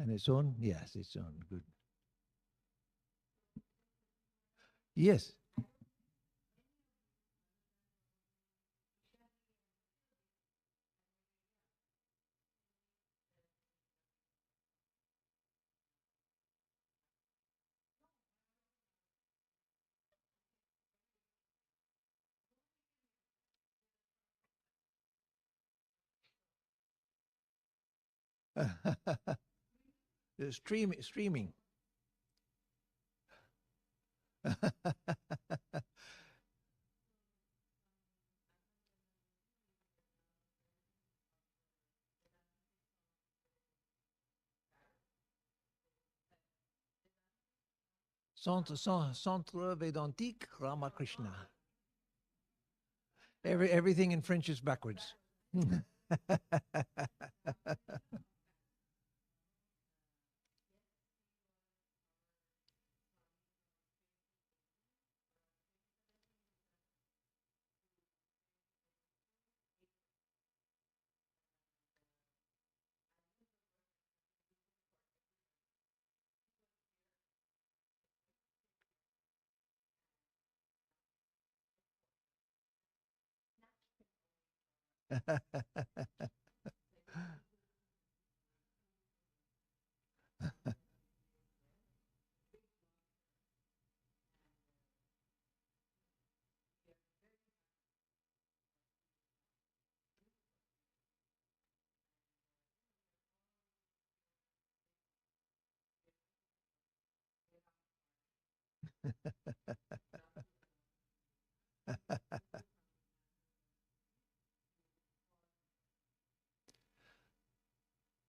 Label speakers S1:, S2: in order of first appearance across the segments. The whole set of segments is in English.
S1: And it's on? Yes, it's on. Good. Yes. Streaming. Centre Vedantique Ramakrishna. Everything in French is backwards.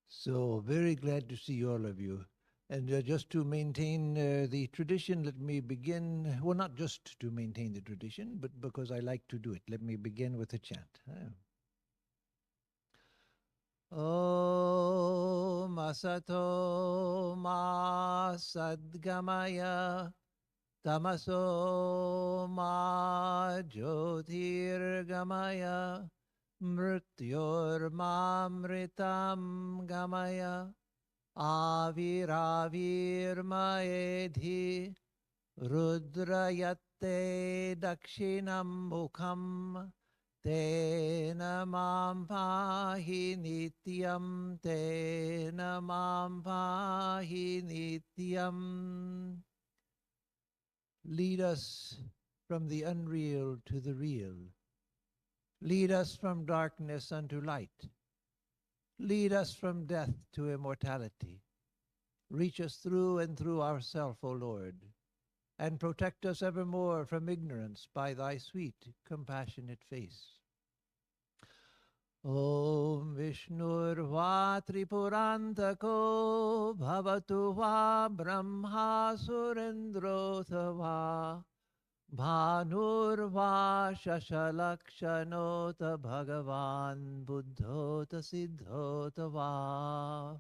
S1: So very glad to see all of you. And just to maintain the tradition, let me begin, well, not just to maintain the tradition, but because I like to do it. Let me begin with a chant. Om Asato Ma Sadgamaya Tamaso Ma Jyotirgamaya Mrityormamritam Gamaya Aviravirmaedhi Rudrayatte Dakshinam Mukham Tena Mam Pahi Nityam Tena Mam Pahi Nityam. Lead us from the unreal to the real. Lead us from darkness unto light. Lead us from death to immortality. Reach us through and through ourself, O Lord, and protect us evermore from ignorance by thy sweet, compassionate face. Om Vishnur Va Tripurantako Bhavatu Va Brahma Surendrotha Va Bhanurva Shashalakshanota Bhagavan Buddhota Siddhota Va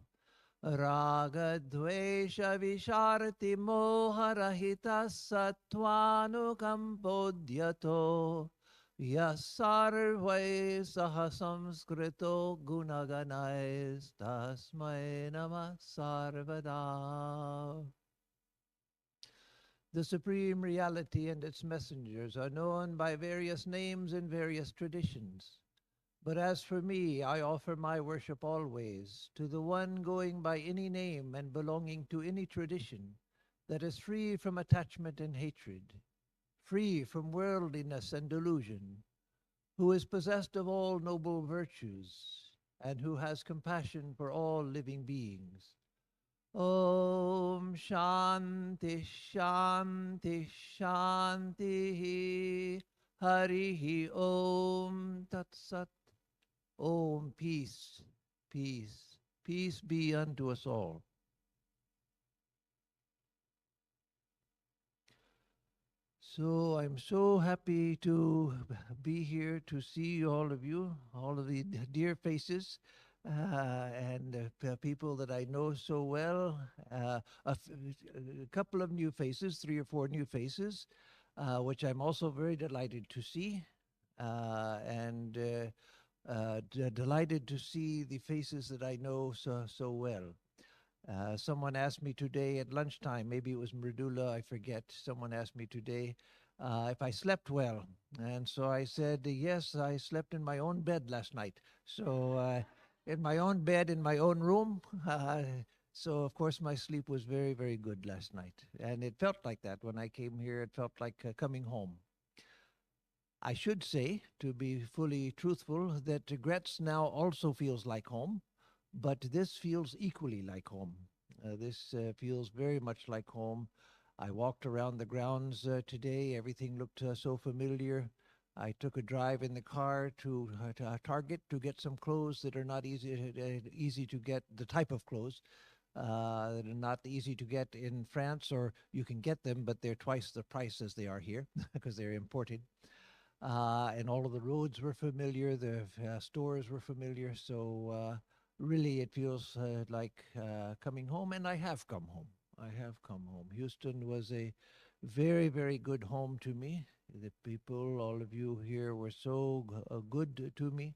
S1: Ragadvesha Visharti Moharahita Sattvanukampodyato Yasarvai Sahasamskrito Gunaganais Tasmai Namah Sarvada. The Supreme Reality and its messengers are known by various names in various traditions. But as for me, I offer my worship always to the one going by any name and belonging to any tradition that is free from attachment and hatred, free from worldliness and delusion, who is possessed of all noble virtues, and who has compassion for all living beings. Om Shanti Shanti Shanti Harihi Om Tat Sat. Om, peace, peace, peace be unto us all. So I'm so happy to be here to see all of you, all of the dear faces, and people that I know so well. A couple of new faces, 3 or 4 new faces, which I'm also very delighted to see. And delighted to see the faces that I know so well. Someone asked me today at lunchtime, maybe it was Mridula, I forget. Someone asked me today if I slept well. And so I said, yes, I slept in my own bed last night. So, in my own bed, in my own room. So, of course, my sleep was very, very good last night. And it felt like that when I came here. It felt like coming home. I should say, to be fully truthful, that Gretz now also feels like home, but this feels equally like home. This feels very much like home. I walked around the grounds today. Everything looked so familiar. I took a drive in the car to Target to get some clothes that are not easy to get, the type of clothes that are not easy to get in France, or you can get them, but they're twice the price as they are here because they're imported. And all of the roads were familiar, the stores were familiar. So really, it feels like coming home, and I have come home. I have come home. Houston was a very, very good home to me. The people, all of you here, were so good to me.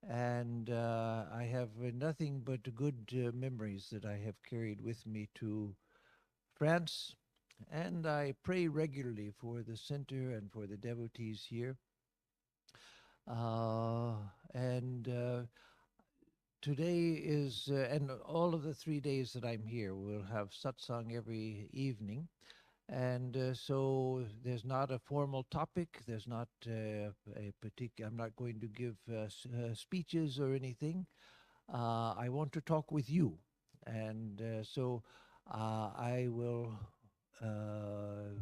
S1: And I have nothing but good memories that I have carried with me to France. And I pray regularly for the center and for the devotees here. Uh, and Today is, and all of the 3 days that I'm here, we'll have satsang every evening. And so there's not a formal topic. There's not a particular, I'm not going to give speeches or anything. I want to talk with you. And so I will uh,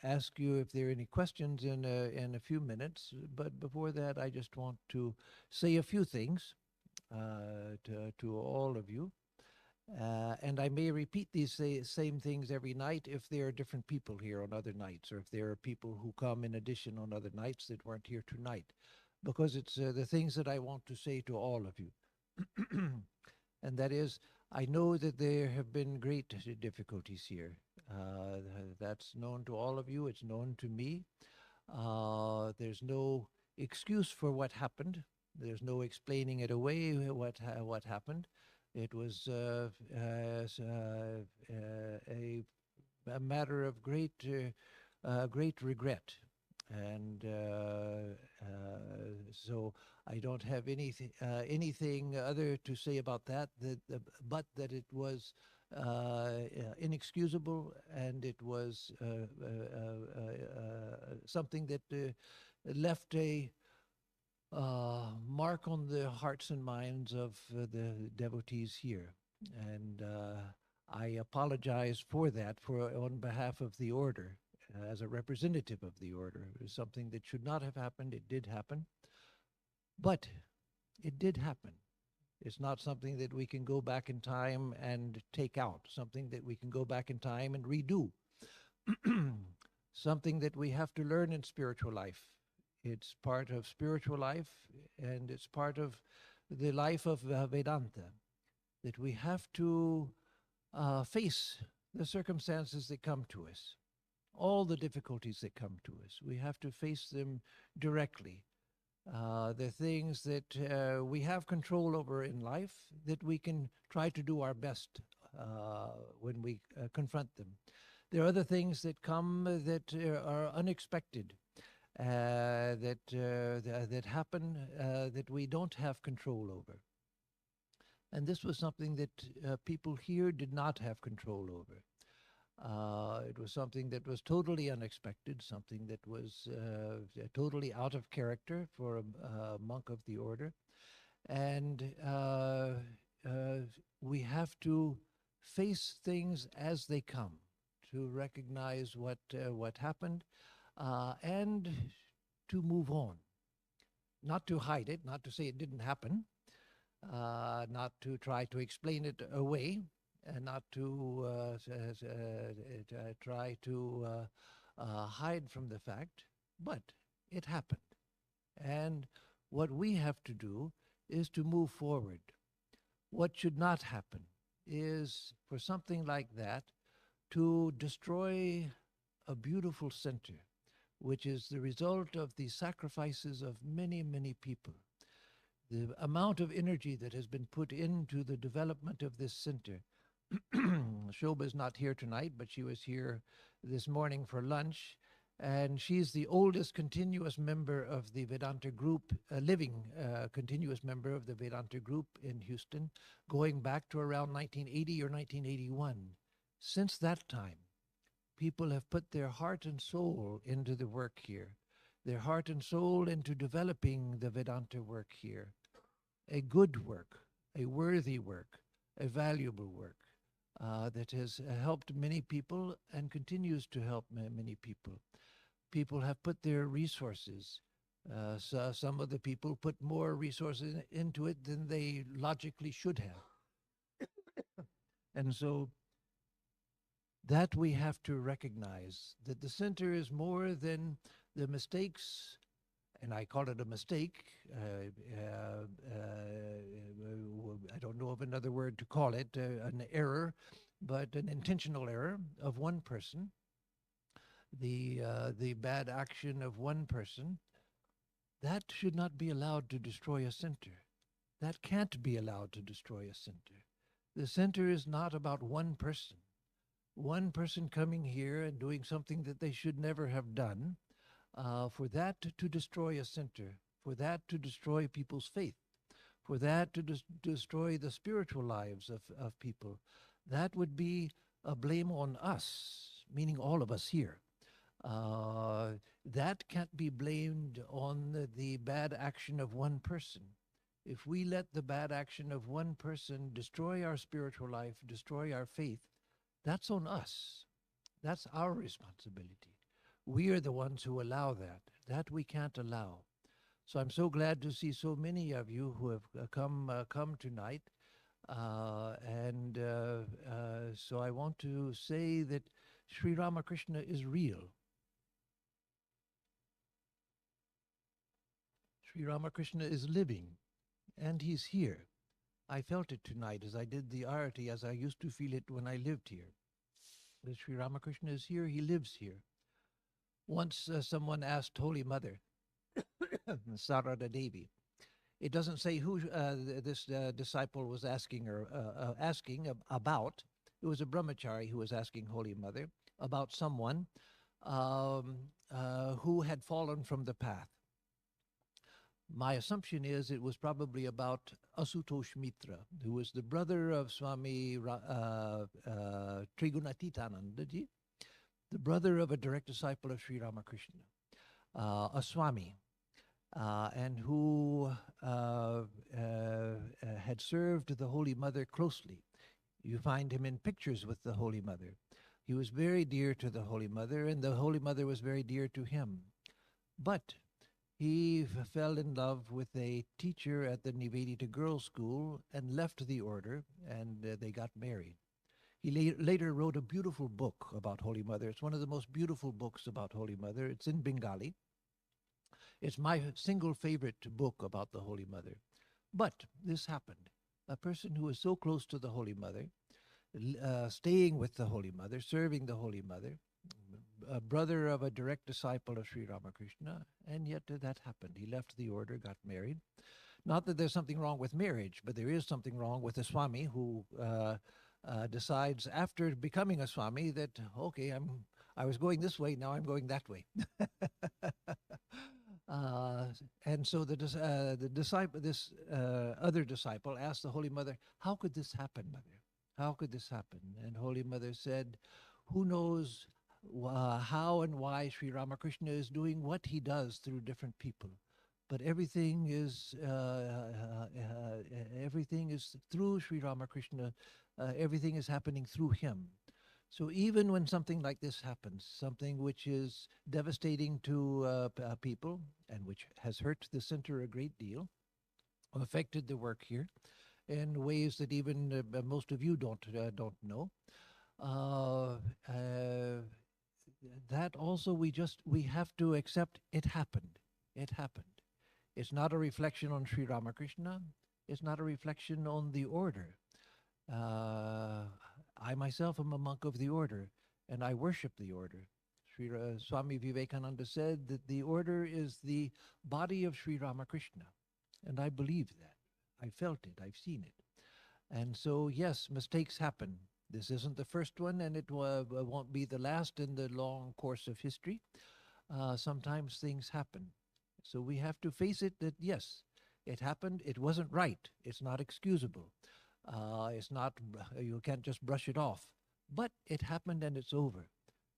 S1: ask you if there are any questions in a few minutes. But before that, I just want to say a few things to all of you. And I may repeat these same things every night if there are different people here on other nights, or if there are people who come in addition on other nights that weren't here tonight, because it's the things that I want to say to all of you. And that is, I know that there have been great difficulties here. That's known to all of you. It's known to me. There's no excuse for what happened. There's no explaining it away. What happened? It was a matter of great regret, and so I don't have anything other to say about that, but that it was inexcusable, and it was something that left a mark on the hearts and minds of the devotees here. And I apologize for that on behalf of the order, as a representative of the order. It was something that should not have happened. It did happen. But it did happen. It's not something that we can go back in time and take out, something that we can go back in time and redo, something that we have to learn in spiritual life. It's part of spiritual life, and it's part of the life of Vedanta, that we have to face the circumstances that come to us, all the difficulties that come to us. We have to face them directly. The things that we have control over in life, that we can try to do our best when we confront them. There are other things that come that are unexpected, that happen, that we don't have control over. And this was something that people here did not have control over. It was something that was totally unexpected, something that was totally out of character for a monk of the order. And we have to face things as they come, to recognize what happened, and to move on. Not to hide it, not to say it didn't happen, not to try to explain it away, and not to try to hide from the fact, but it happened. And what we have to do is to move forward. What should not happen is for something like that to destroy a beautiful center, which is the result of the sacrifices of many, many people. The amount of energy that has been put into the development of this center Shobha's not here tonight, but she was here this morning for lunch. And she's the oldest continuous member of the Vedanta group, living continuous member of the Vedanta group in Houston, going back to around 1980 or 1981. Since that time, people have put their heart and soul into the work here, their heart and soul into developing the Vedanta work here. A good work, a worthy work, a valuable work that has helped many people and continues to help many people. People have put their resources. So some of the people put more resources into it than they logically should have. And so that we have to recognize, that the center is more than the mistakes, and I call it a mistake. I don't know of another word to call it, an error, but an intentional error of one person, the bad action of one person. That should not be allowed to destroy a center. That can't be allowed to destroy a center. The center is not about one person. One person coming here and doing something that they should never have done, for that to destroy a center, for that to destroy people's faith, for that to destroy the spiritual lives of people, that would be a blame on us, meaning all of us here. That can't be blamed on the bad action of one person. If we let the bad action of one person destroy our spiritual life, destroy our faith, that's on us. That's our responsibility. We are the ones who allow that. That we can't allow. So I'm so glad to see so many of you who have come tonight. So I want to say that Sri Ramakrishna is real. Sri Ramakrishna is living, and he's here. I felt it tonight as I did the arati, as I used to feel it when I lived here. That Sri Ramakrishna is here, he lives here. Once someone asked Holy Mother, Sarada Devi, it doesn't say who this disciple was asking about. It was a brahmachari who was asking Holy Mother about someone who had fallen from the path. My assumption is it was probably about Asutosh Mitra, who was the brother of Swami Trigunatitanandaji, the brother of a direct disciple of Sri Ramakrishna, a Swami, and who had served the Holy Mother closely. You find him in pictures with the Holy Mother. He was very dear to the Holy Mother, and the Holy Mother was very dear to him. But he fell in love with a teacher at the Nivedita Girls' School and left the order, and they got married. He later wrote a beautiful book about Holy Mother. It's one of the most beautiful books about Holy Mother. It's in Bengali. It's my single favorite book about the Holy Mother. But this happened. A person who was so close to the Holy Mother, staying with the Holy Mother, serving the Holy Mother, a brother of a direct disciple of Sri Ramakrishna, and yet that happened. He left the order, got married. Not that there's something wrong with marriage, but there is something wrong with a Swami who decides after becoming a Swami that, okay, I was going this way, now I'm going that way. And so this other disciple asked the Holy Mother, how could this happen, Mother? How could this happen? And Holy Mother said, who knows how and why Sri Ramakrishna is doing what he does through different people. But everything is through Sri Ramakrishna. Everything is happening through him. So even when something like this happens, something which is devastating to people and which has hurt the center a great deal, affected the work here in ways that even most of you don't know, that also we have to accept it happened. It happened. It's not a reflection on Sri Ramakrishna. It's not a reflection on the order. I myself am a monk of the order, and I worship the order. Swami Vivekananda said that the order is the body of Sri Ramakrishna, and I believe that. I felt it. I've seen it. And so, yes, mistakes happen. This isn't the first one, and it won't be the last in the long course of history. Sometimes things happen. So we have to face it that, yes, it happened. It wasn't right. It's not excusable. It's not, you can't just brush it off. But it happened and it's over.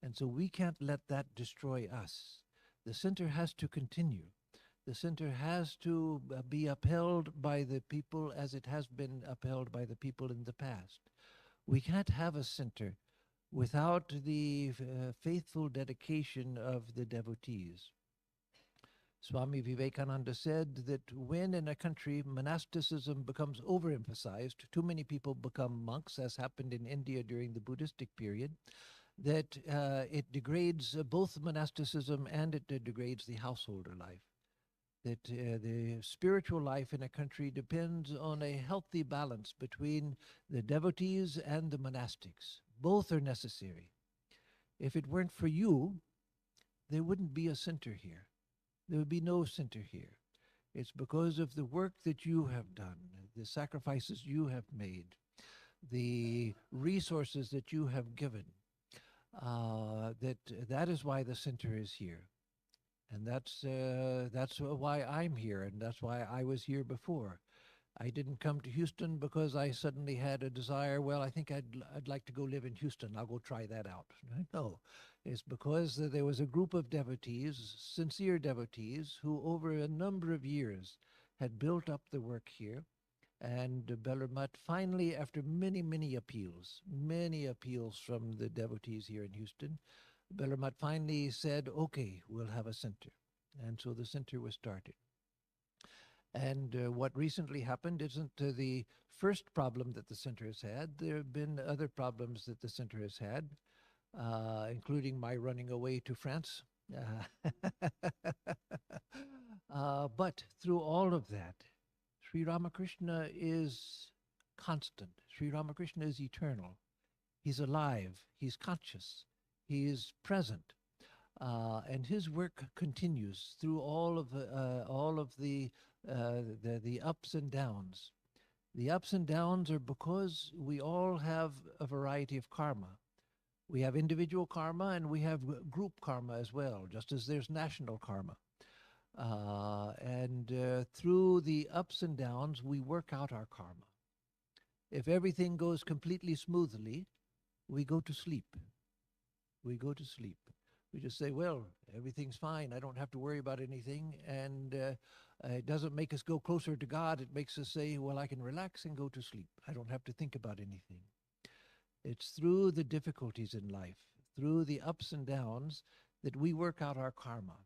S1: And so we can't let that destroy us. The center has to continue. The center has to be upheld by the people as it has been upheld by the people in the past. We can't have a center without the faithful dedication of the devotees. Swami Vivekananda said that when in a country monasticism becomes overemphasized, too many people become monks, as happened in India during the Buddhistic period, that it degrades both monasticism and it degrades the householder life. That the spiritual life in a country depends on a healthy balance between the devotees and the monastics. Both are necessary. If it weren't for you, there wouldn't be a center here. There would be no center here. It's because of the work that you have done, the sacrifices you have made, the resources that you have given, that is why the center is here. And that's why I'm here, and that's why I was here before. I didn't come to Houston because I suddenly had a desire, well, I think I'd like to go live in Houston. I'll go try that out. No, it's because there was a group of devotees, sincere devotees, who over a number of years had built up the work here. And Bellarmine finally, after many appeals from the devotees here in Houston, Bellarmine finally said, okay, we'll have a center. And so the center was started. And what recently happened isn't the first problem that the center has had. There have been other problems that the center has had, including my running away to France. But through all of that, Sri Ramakrishna is constant. Sri Ramakrishna is eternal. He's alive. He's conscious. He is present. And his work continues through all of the ups and downs. The ups and downs are because we all have a variety of karma. We have individual karma and we have group karma as well, just as there's national karma. And through the ups and downs, we work out our karma. If everything goes completely smoothly, we go to sleep. We go to sleep. We just say, well, everything's fine. I don't have to worry about anything. And it doesn't make us go closer to God. It makes us say, well, I can relax and go to sleep. I don't have to think about anything. It's through the difficulties in life, through the ups and downs, that we work out our karma.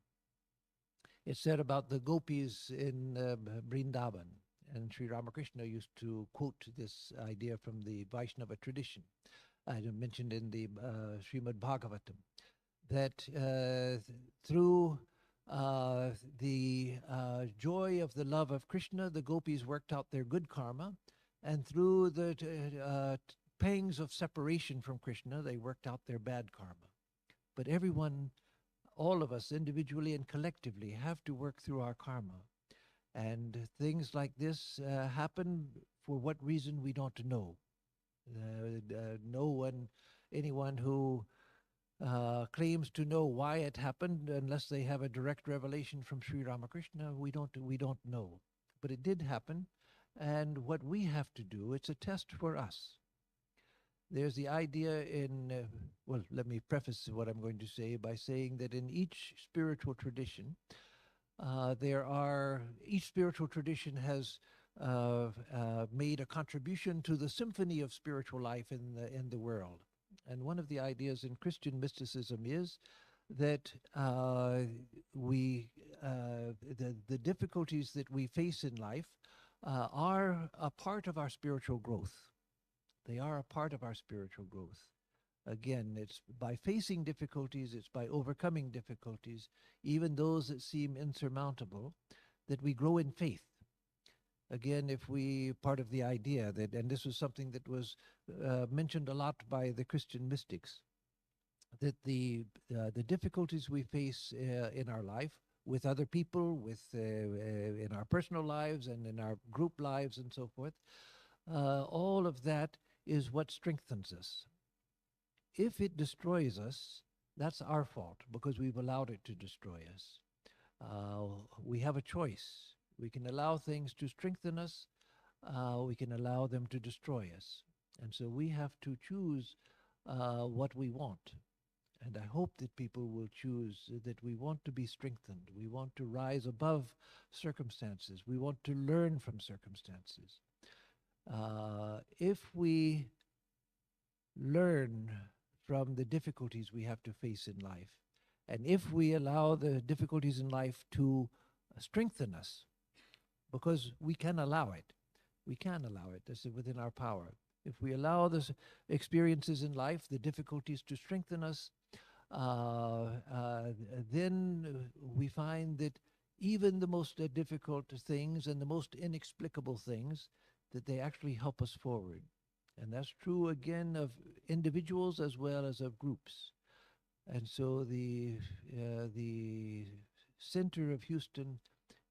S1: It's said about the gopis in Vrindavan. And Sri Ramakrishna used to quote this idea from the Vaishnava tradition. I mentioned in the Srimad Bhagavatam, that through the joy of the love of Krishna, the gopis worked out their good karma, and through the pangs of separation from Krishna, they worked out their bad karma. But everyone, all of us individually and collectively, have to work through our karma. And things like this happen for what reason we don't know. Anyone who claims to know why it happened, unless they have a direct revelation from Sri Ramakrishna, we don't know. But it did happen, and what we have to do, it's a test for us. There's the idea in, well, let me preface what I'm going to say by saying that in each spiritual tradition, each spiritual tradition has made a contribution to the symphony of spiritual life in the world. And one of the ideas in Christian mysticism is that the difficulties that we face in life are a part of our spiritual growth. They are a part of our spiritual growth. Again, it's by facing difficulties, it's by overcoming difficulties, even those that seem insurmountable, that we grow in faith. Again, part of the idea that, and this was something that was mentioned a lot by the Christian mystics, that the difficulties we face in our life with other people, in our personal lives and in our group lives and so forth, all of that is what strengthens us. If it destroys us, that's our fault because we've allowed it to destroy us. We have a choice. We can allow things to strengthen us, we can allow them to destroy us. And so we have to choose what we want. And I hope that people will choose that we want to be strengthened. We want to rise above circumstances. We want to learn from circumstances. If we learn from the difficulties we have to face in life, and if we allow the difficulties in life to strengthen us, because we can allow it, we can allow it, this is within our power. If we allow the experiences in life, the difficulties to strengthen us, then we find that even the most difficult things and the most inexplicable things, that they actually help us forward. And that's true again of individuals as well as of groups. And so the center of Houston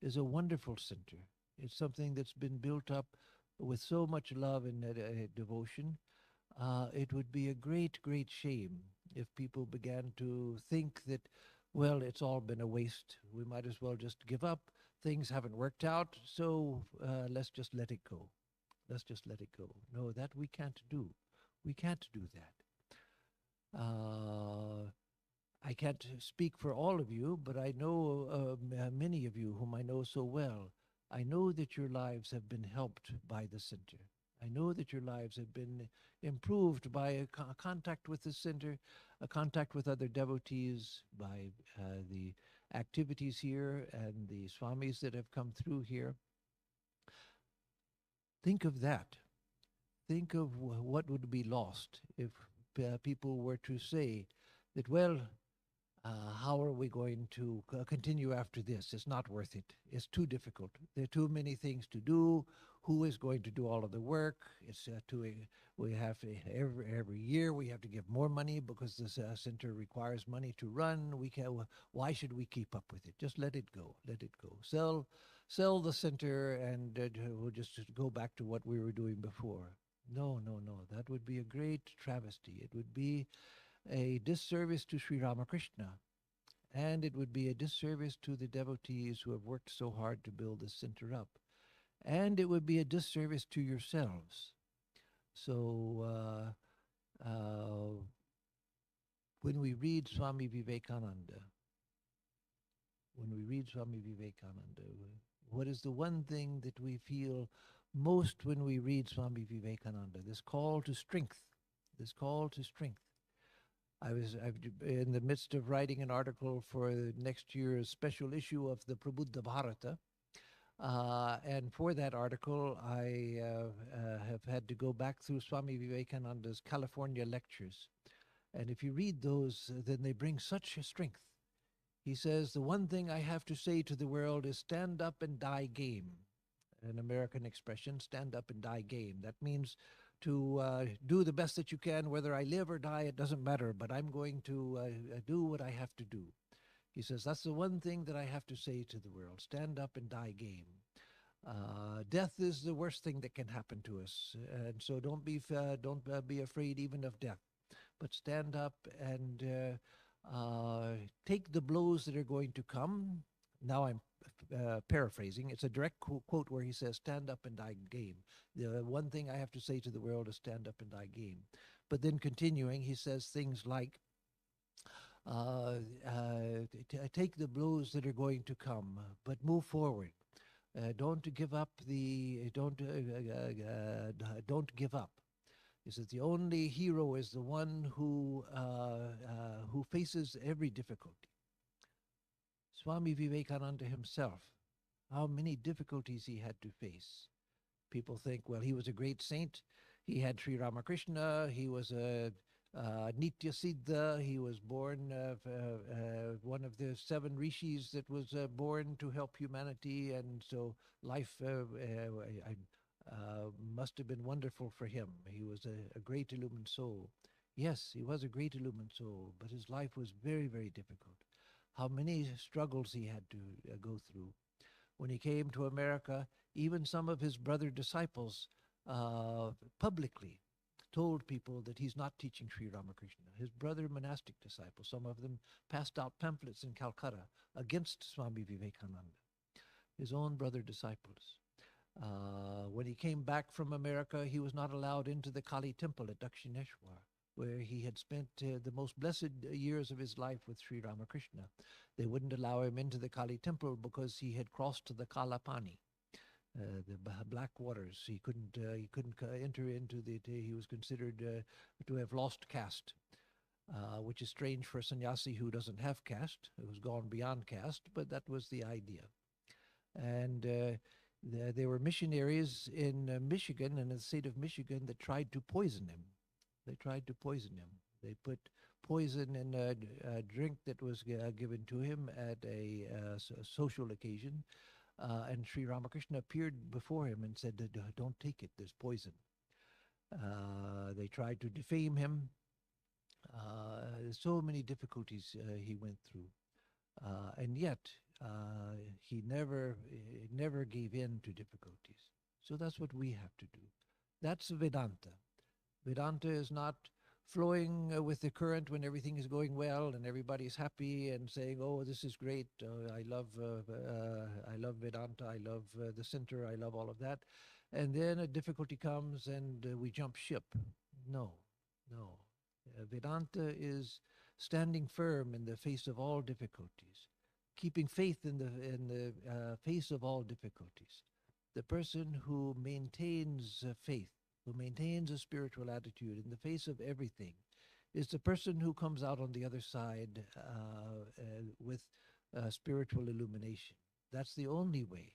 S1: is a wonderful center. It's something that's been built up with so much love and devotion. It would be a great, great shame if people began to think that, well, it's all been a waste. We might as well just give up. Things haven't worked out, so let's just let it go. Let's just let it go. No, that we can't do. We can't do that. I can't speak for all of you, but I know many of you whom I know so well. I know that your lives have been helped by the center. I know that your lives have been improved by a contact with the center, a contact with other devotees, by the activities here and the swamis that have come through here. Think of that. Think of what would be lost if people were to say that, well, how are we going to continue after this? It's not worth it. It's too difficult. There are too many things to do. Who is going to do all of the work? It's we have to, every year we have to give more money because this center requires money to run. We can. Why should we keep up with it? Just let it go. Let it go. Sell the center, and we'll just go back to what we were doing before. No, no, no. That would be a great travesty. It would be a disservice to Sri Ramakrishna, and it would be a disservice to the devotees who have worked so hard to build this center up, and it would be a disservice to yourselves. So when we read Swami Vivekananda, what is the one thing that we feel most when we read Swami Vivekananda? This call to strength, this call to strength. I've in the midst of writing an article for next year's special issue of the Prabuddha Bharata. And for that article, I have had to go back through Swami Vivekananda's California lectures. And if you read those, then they bring such strength. He says, the one thing I have to say to the world is stand up and die game. An American expression, stand up and die game. That means to do the best that you can, whether I live or die, it doesn't matter, but I'm going to do what I have to do. He says, that's the one thing that I have to say to the world, stand up and die game. Death is the worst thing that can happen to us, and so don't be afraid even of death, but stand up and take the blows that are going to come. Now I'm paraphrasing. It's a direct quote where he says, stand up and die game. The one thing I have to say to the world is stand up and die game. But then continuing, he says things like, take the blows that are going to come, but move forward. Don't give up don't give up. He says the only hero is the one who faces every difficulty. Swami Vivekananda himself, how many difficulties he had to face. People think, well, he was a great saint. He had Sri Ramakrishna. He was a Nitya Siddha. He was born one of the 7 rishis that was born to help humanity, and so life must have been wonderful for him. He was a great illumined soul. Yes, he was a great illumined soul, but his life was very, very difficult. How many struggles he had to go through. When he came to America, even some of his brother disciples publicly told people that he's not teaching Sri Ramakrishna. His brother monastic disciples, some of them passed out pamphlets in Calcutta against Swami Vivekananda, his own brother disciples. When he came back from America, he was not allowed into the Kali temple at Dakshineshwar, where he had spent the most blessed years of his life with Sri Ramakrishna. They wouldn't allow him into the Kali temple because he had crossed the Kalapani, the black waters. He couldn't enter into the. He was considered to have lost caste, which is strange for a sannyasi who doesn't have caste, who's gone beyond caste. But that was the idea, and. There were missionaries in Michigan, in the state of Michigan, that tried to poison him. They tried to poison him. They put poison in a drink that was given to him at a social occasion. And Sri Ramakrishna appeared before him and said, "Don't take it, there's poison." They tried to defame him. So many difficulties he went through. And yet, he never gave in to difficulties. So that's what we have to do. That's Vedanta. Vedanta is not flowing with the current when everything is going well and everybody's happy and saying, "Oh, this is great. I love Vedanta. I love the center. I love all of that." And then a difficulty comes and we jump ship. No, no. Vedanta is standing firm in the face of all difficulties, keeping faith in the face of all difficulties. The person who maintains faith, who maintains a spiritual attitude in the face of everything, is the person who comes out on the other side with spiritual illumination. That's the only way,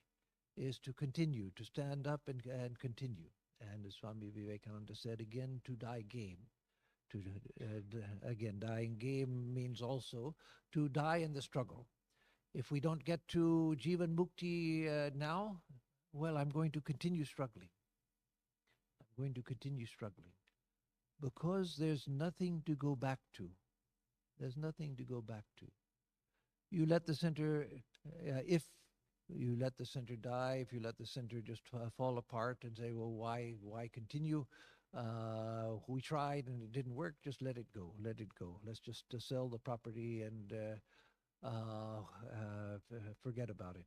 S1: is to continue, to stand up and continue. And as Swami Vivekananda said, again, to die game. Again, dying game means also to die in the struggle. If we don't get to Jivan Mukti now, well, I'm going to continue struggling. I'm going to continue struggling. Because there's nothing to go back to. There's nothing to go back to. You let the center, if you let the center die, if you let the center just fall apart and say, well, why continue? We tried and it didn't work, just let it go, let it go. Let's just sell the property and forget about it.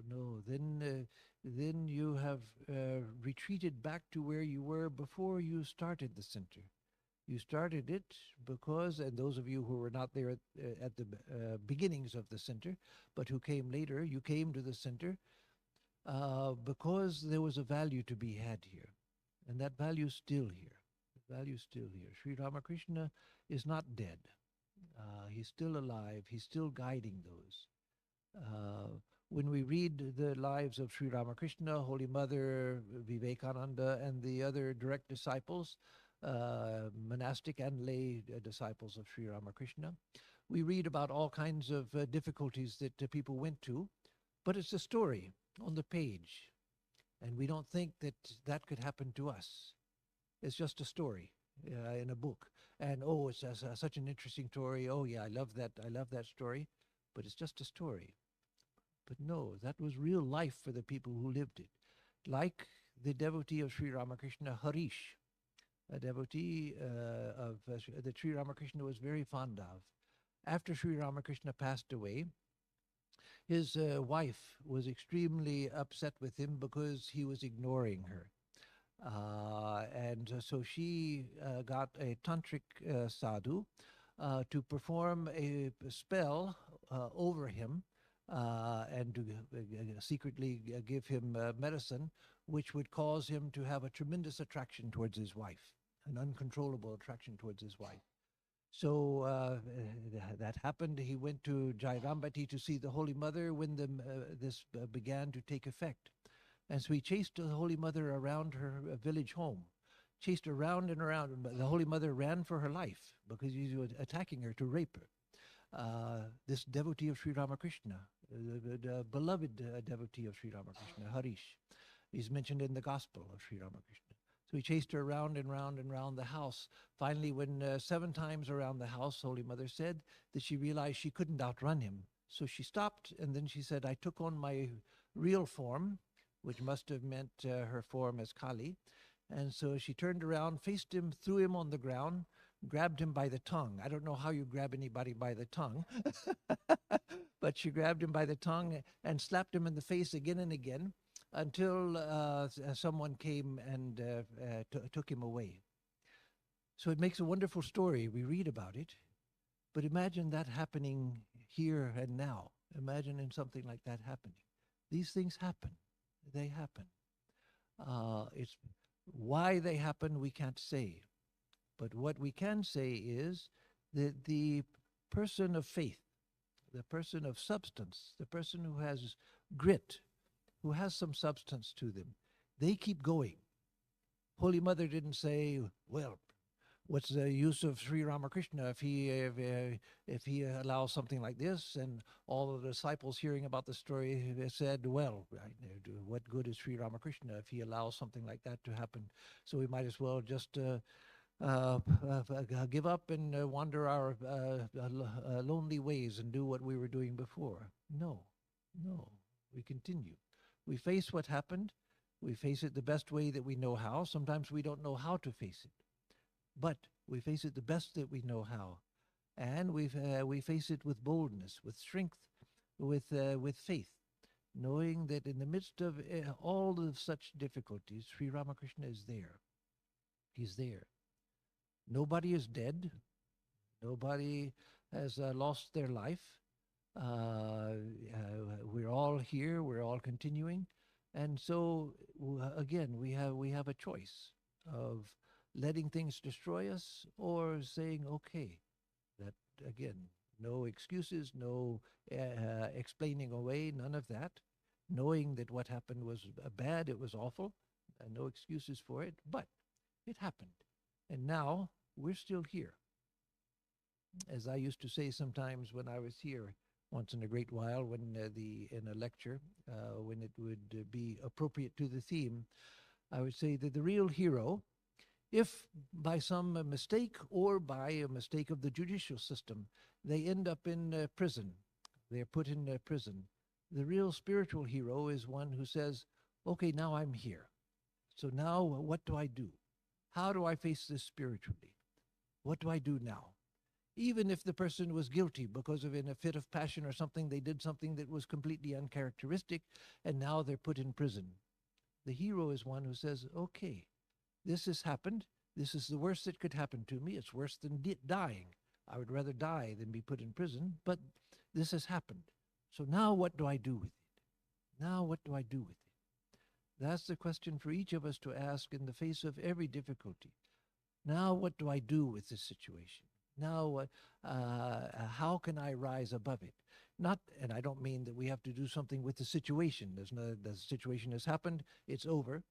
S1: No, then you have retreated back to where you were before you started the center. You started it because, and those of you who were not there at the beginnings of the center, but who came later, you came to the center because there was a value to be had here. And that value is still here. The value is still here. Sri Ramakrishna is not dead. He's still alive. He's still guiding those. When we read the lives of Sri Ramakrishna, Holy Mother, Vivekananda, and the other direct disciples, monastic and lay disciples of Sri Ramakrishna, we read about all kinds of difficulties that people went to, but it's a story on the page. And we don't think that that could happen to us. It's just a story in a book. And oh, it's such an interesting story. Oh yeah, I love that story. But it's just a story. But no, that was real life for the people who lived it. Like the devotee of Sri Ramakrishna, Harish, a devotee that Sri Ramakrishna was very fond of. After Sri Ramakrishna passed away, his wife was extremely upset with him because he was ignoring her. And so she got a tantric sadhu to perform a spell over him and to secretly give him medicine, which would cause him to have a tremendous attraction towards his wife, an uncontrollable attraction towards his wife. So that happened. He went to Jairambati to see the Holy Mother when this began to take effect. And so he chased the Holy Mother around her village home, chased her around and around. The Holy Mother ran for her life because he was attacking her to rape her. This devotee of Sri Ramakrishna, the beloved devotee of Sri Ramakrishna, Harish, is mentioned in the Gospel of Sri Ramakrishna. So he chased her around and round and round the house. Finally, when 7 times around the house, Holy Mother said that she realized she couldn't outrun him. So she stopped, and then she said, I took on my real form, which must have meant her form as Kali, And so she turned around, faced him, threw him on the ground, grabbed him by the tongue. I don't know how you grab anybody by the tongue, but she grabbed him by the tongue and slapped him in the face again and again until someone came and took him away. So it makes a wonderful story. We read about it, but imagine that happening here and now. Imagine in something like that happening. These things happen. They happen. It's why they happen, we can't say. But what we can say is that the person of faith, the person of substance, the person who has grit, who has some substance to them, they keep going. Holy Mother didn't say, well, what's the use of Sri Ramakrishna if he allows something like this? And all of the disciples hearing about the story said, well, what good is Sri Ramakrishna if he allows something like that to happen? So we might as well just give up and wander our lonely ways and do what we were doing before. No, we continue. We face what happened. We face it the best way that we know how. Sometimes we don't know how to face it, but we face it the best that we know how. And we face it with boldness, with strength, with faith, knowing that in the midst of all of such difficulties, Sri Ramakrishna is there. He's there. Nobody is dead. Nobody has lost their life. We're all here. We're all continuing. And so, again, we have a choice of letting things destroy us or saying, okay, that, again, no excuses, no explaining away, none of that, knowing that what happened was bad, it was awful, no excuses for it, but it happened. And now we're still here. As I used to say sometimes when I was here once in a great while, when in a lecture, when it would be appropriate to the theme, I would say that the real hero, if by some mistake or by a mistake of the judicial system, they end up in prison, they're put in prison, the real spiritual hero is one who says, okay, now I'm here. So now what do I do? How do I face this spiritually? What do I do now? Even if the person was guilty because of in a fit of passion or something, they did something that was completely uncharacteristic, and now they're put in prison. The hero is one who says, okay, this has happened. This is the worst that could happen to me. It's worse than dying. I would rather die than be put in prison, but this has happened. So now what do I do with it? Now what do I do with it? That's the question for each of us to ask in the face of every difficulty. Now what do I do with this situation? Now how can I rise above it? Not, and I don't mean that we have to do something with the situation. The situation has happened. It's over.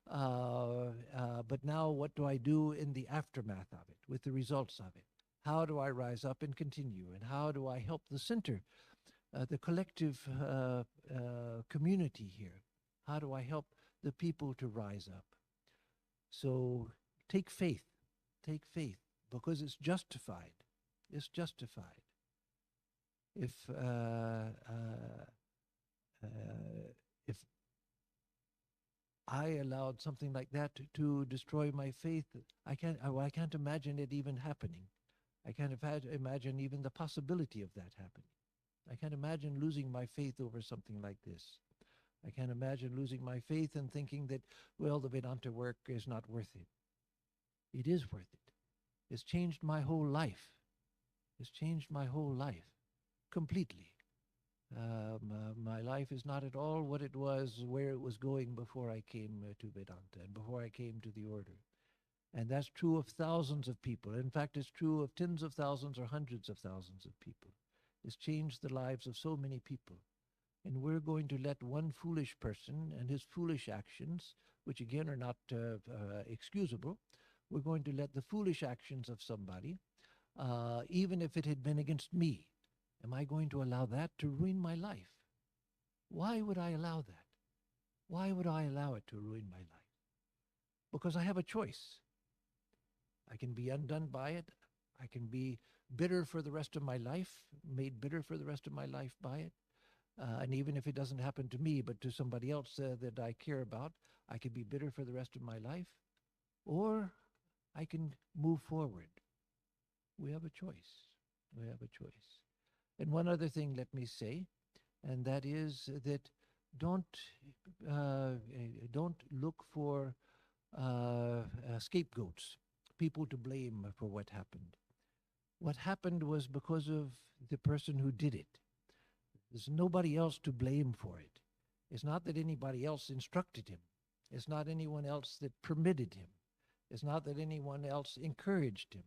S1: But now what do I do in the aftermath of it, with the results of it? How do I rise up and continue? And how do I help the center, the collective community here? How do I help the people to rise up? So take faith, because it's justified. It's justified. If I allowed something like that to destroy my faith, I can't imagine it even happening. I can't imagine even the possibility of that happening. I can't imagine losing my faith over something like this. I can't imagine losing my faith and thinking that, well, the Vedanta work is not worth it. It is worth it. It's changed my whole life. It's changed my whole life completely. My life is not at all what it was, where it was going before I came to Vedanta and before I came to the order. And that's true of thousands of people. In fact, it's true of tens of thousands or hundreds of thousands of people. It's changed the lives of so many people. And we're going to let one foolish person and his foolish actions, which again are not excusable, we're going to let the foolish actions of somebody, even if it had been against me, am I going to allow that to ruin my life? Why would I allow that? Why would I allow it to ruin my life? Because I have a choice. I can be undone by it. I can be bitter for the rest of my life, made bitter for the rest of my life by it. And even if it doesn't happen to me, but to somebody else that I care about, I could be bitter for the rest of my life. or I can move forward. We have a choice. We have a choice. And one other thing, let me say, and that is that don't don't look for scapegoats, people to blame for what happened. What happened was because of the person who did it. There's nobody else to blame for it. It's not that anybody else instructed him. It's not anyone else that permitted him. It's not that anyone else encouraged him.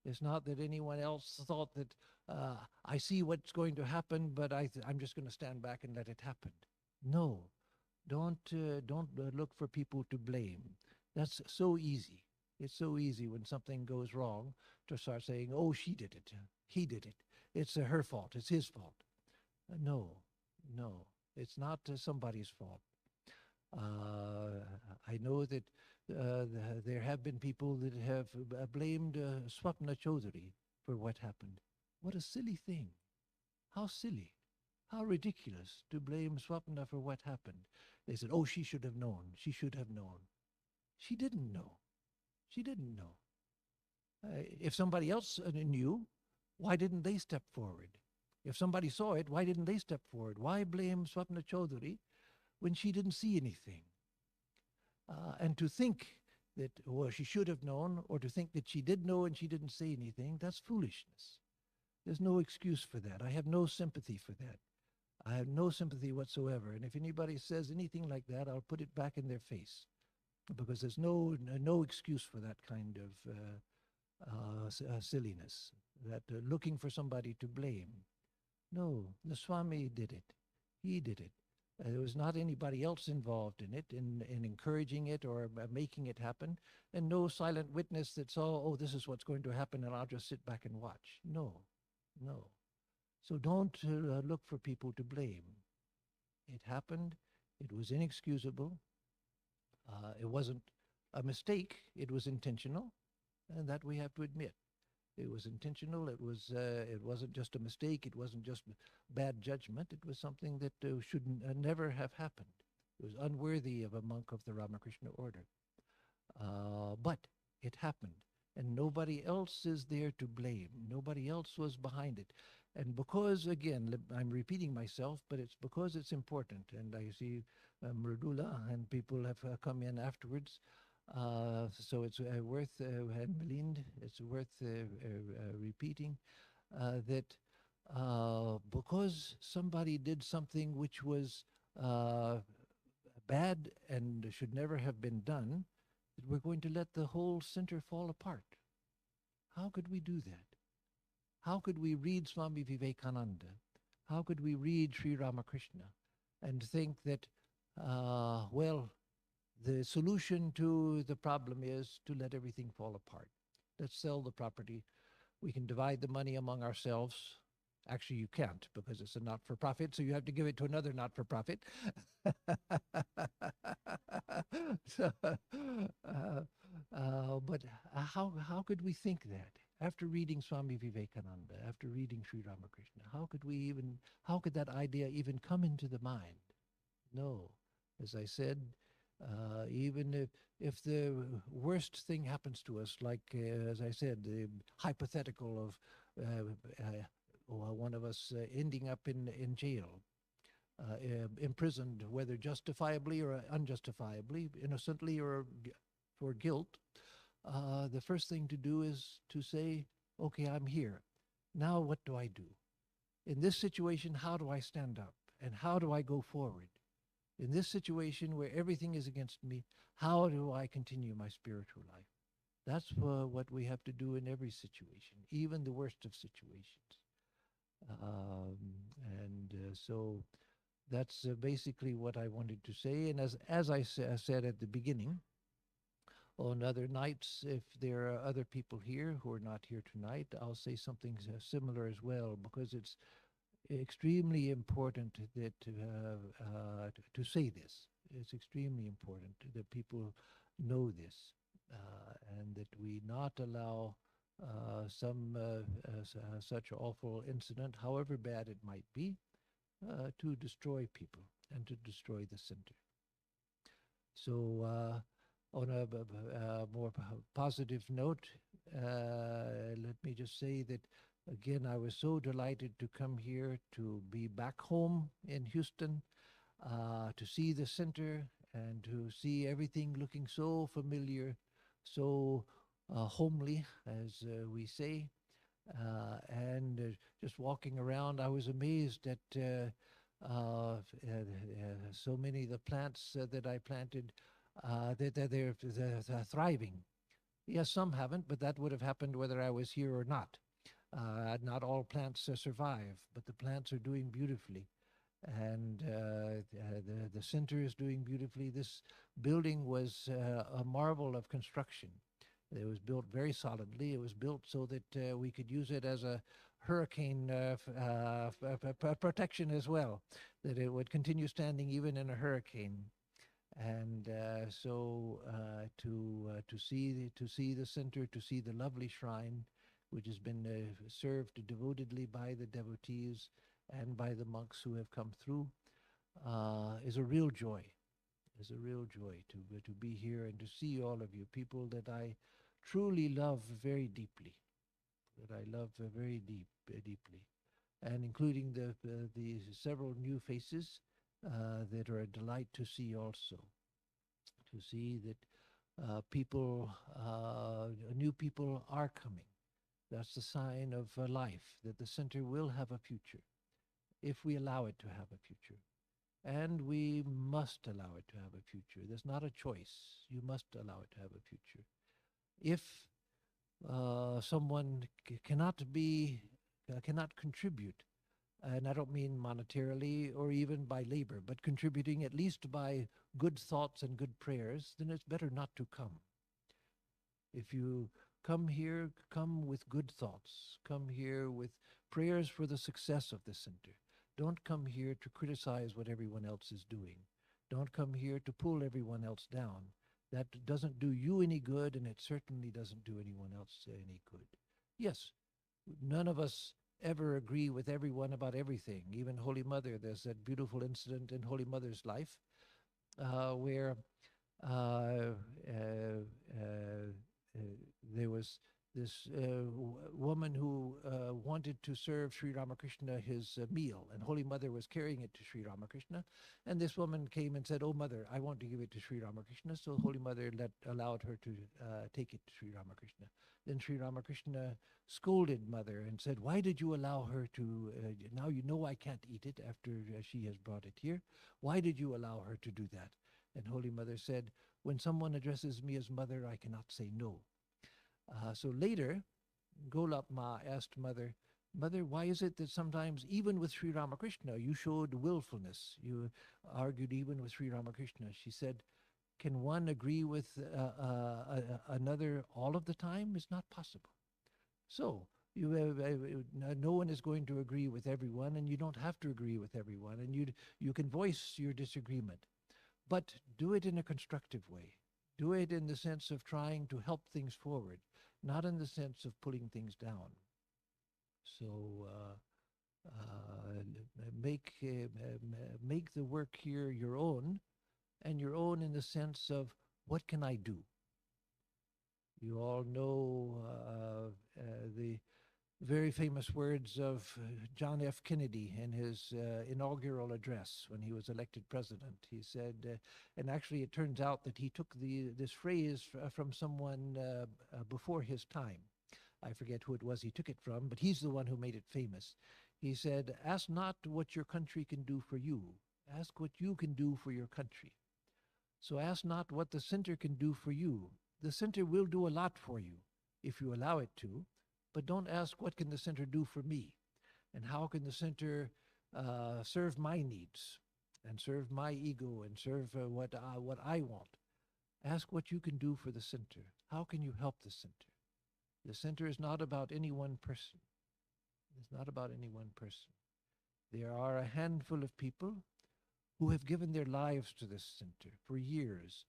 S1: It's not that anyone else thought that I see what's going to happen, but I'm just going to stand back and let it happen. No, don't look for people to blame. That's so easy. It's so easy when something goes wrong to start saying, "Oh, she did it. He did it. It's her fault. It's his fault." No, no, it's not somebody's fault. I know that there have been people that have blamed Swapna Chaudhary for what happened. What a silly thing. How silly. How ridiculous to blame Swapna for what happened. They said, "Oh, she should have known. She should have known." She didn't know. She didn't know. If somebody else knew, why didn't they step forward? If somebody saw it, why didn't they step forward? Why blame Swapna Chaudhary when she didn't see anything? And to think that, well, she should have known, or to think that she did know and she didn't say anything, that's foolishness. There's no excuse for that. I have no sympathy for that. I have no sympathy whatsoever. And if anybody says anything like that, I'll put it back in their face, because there's no excuse for that kind of silliness, that looking for somebody to blame. No, the Swami did it. He did it. There was not anybody else involved in it, in encouraging it or making it happen, and no silent witness that saw, "Oh, this is what's going to happen, and I'll just sit back and watch." No, no. So don't look for people to blame. It happened. It was inexcusable. It wasn't a mistake. It was intentional, and that we have to admit. It was intentional. It was. It wasn't just a mistake. It wasn't just bad judgment. It was something that should never have happened. It was unworthy of a monk of the Ramakrishna order. But it happened, and nobody else is there to blame. Nobody else was behind it. And because, again, I'm repeating myself, but it's because it's important. And I see Mridula and people have come in afterwards. So it's worth, and Melind, it's worth repeating that because somebody did something which was bad and should never have been done, that we're going to let the whole center fall apart. How could we do that? How could we read Swami Vivekananda? How could we read Sri Ramakrishna and think that, well, the solution to the problem is to let everything fall apart? Let's sell the property. We can divide the money among ourselves. Actually, you can't, because it's a not-for-profit, so you have to give it to another not-for-profit. So, but how could we think that? After reading Swami Vivekananda, after reading Sri Ramakrishna, how could that idea even come into the mind? No. As I said, even if the worst thing happens to us, like, as I said, the hypothetical of one of us ending up in jail, imprisoned, whether justifiably or unjustifiably, innocently or for guilt, the first thing to do is to say, "Okay, I'm here. Now what do I do? In this situation, how do I stand up? And how do I go forward? In this situation where everything is against me, how do I continue my spiritual life?" That's what we have to do in every situation, even the worst of situations. So that's basically what I wanted to say. And as I said at the beginning, on other nights, if there are other people here who are not here tonight, I'll say something similar as well, because it's extremely important that to say this. It's extremely important that people know this, and that we not allow some such awful incident, however bad it might be, to destroy people and to destroy the center. So On a more positive note, let me just say that again, I was so delighted to come here, to be back home in Houston, to see the center and to see everything looking so familiar, so homely, as we say. And just walking around, I was amazed at so many of the plants that I planted, that they're thriving. Yes, some haven't, but that would have happened whether I was here or not. Not all plants survive, but the plants are doing beautifully. And the center is doing beautifully. This building was a marvel of construction. It was built very solidly. It was built so that we could use it as a hurricane protection as well, that it would continue standing even in a hurricane. And to see the center, to see the lovely shrine, which has been served devotedly by the devotees and by the monks who have come through, is a real joy. Is a real joy to be here and to see all of you, people that I truly love very deeply, that I love very deeply, and including the several new faces that are a delight to see also. To see that new people are coming. That's the sign of life, that the center will have a future if we allow it to have a future. And we must allow it to have a future. There's not a choice. You must allow it to have a future. If someone cannot contribute, and I don't mean monetarily or even by labor, but contributing at least by good thoughts and good prayers, then it's better not to come. If you come here, come with good thoughts. Come here with prayers for the success of the center. Don't come here to criticize what everyone else is doing. Don't come here to pull everyone else down. That doesn't do you any good, and it certainly doesn't do anyone else any good. Yes, none of us ever agree with everyone about everything. Even Holy Mother, there's that beautiful incident in Holy Mother's life where uh, uh, there was this woman who wanted to serve Sri Ramakrishna his meal, and Holy Mother was carrying it to Sri Ramakrishna. And this woman came and said, "Oh, Mother, I want to give it to Sri Ramakrishna." So Holy Mother allowed her to take it to Sri Ramakrishna. Then Sri Ramakrishna scolded Mother and said, "Why did you allow her to, now you know I can't eat it after she has brought it here. Why did you allow her to do that?" And Holy Mother said, "When someone addresses me as Mother, I cannot say no." So later, Golap Ma asked Mother, "Mother, why is it that sometimes, even with Sri Ramakrishna, you showed willfulness? You argued even with Sri Ramakrishna." She said, "Can one agree with another all of the time? It's not possible. So you no one is going to agree with everyone, and you don't have to agree with everyone, and you can voice your disagreement, but do it in a constructive way. Do it in the sense of trying to help things forward, not in the sense of pulling things down." So make the work here your own, and your own in the sense of, what can I do? You all know the very famous words of John F. Kennedy in his inaugural address when he was elected president. He said, and actually it turns out that he took this phrase from someone before his time. I forget who it was he took it from, but he's the one who made it famous. He said, "Ask not what your country can do for you. Ask what you can do for your country." So ask not what the center can do for you. The center will do a lot for you if you allow it to, but don't ask, what can the center do for me? And how can the center serve my needs and serve my ego and serve what I want? Ask what you can do for the center. How can you help the center? The center is not about any one person. It's not about any one person. There are a handful of people who have given their lives to this center for years.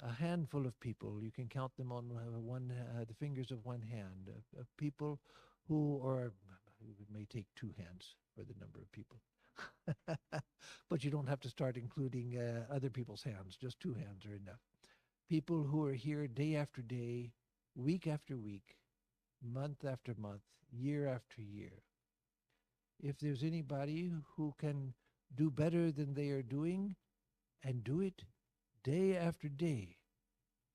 S1: A handful of people, you can count them on the fingers of one hand, of people who, or it may take two hands for the number of people. But you don't have to start including other people's hands, just two hands are enough. People who are here day after day, week after week, month after month, year after year. If there's anybody who can do better than they are doing and do it day after day,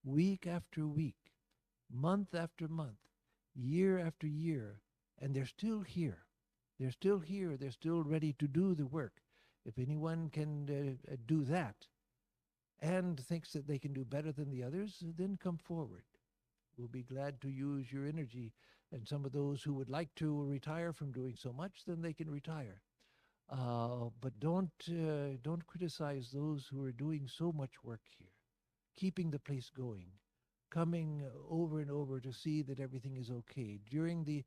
S1: week after week, month after month, year after year, and they're still here. They're still here. They're still ready to do the work. If anyone can do that and thinks that they can do better than the others, then come forward. We'll be glad to use your energy. And some of those who would like to retire from doing so much, then they can retire. But don't criticize those who are doing so much work here, keeping the place going, coming over and over to see that everything is okay. During the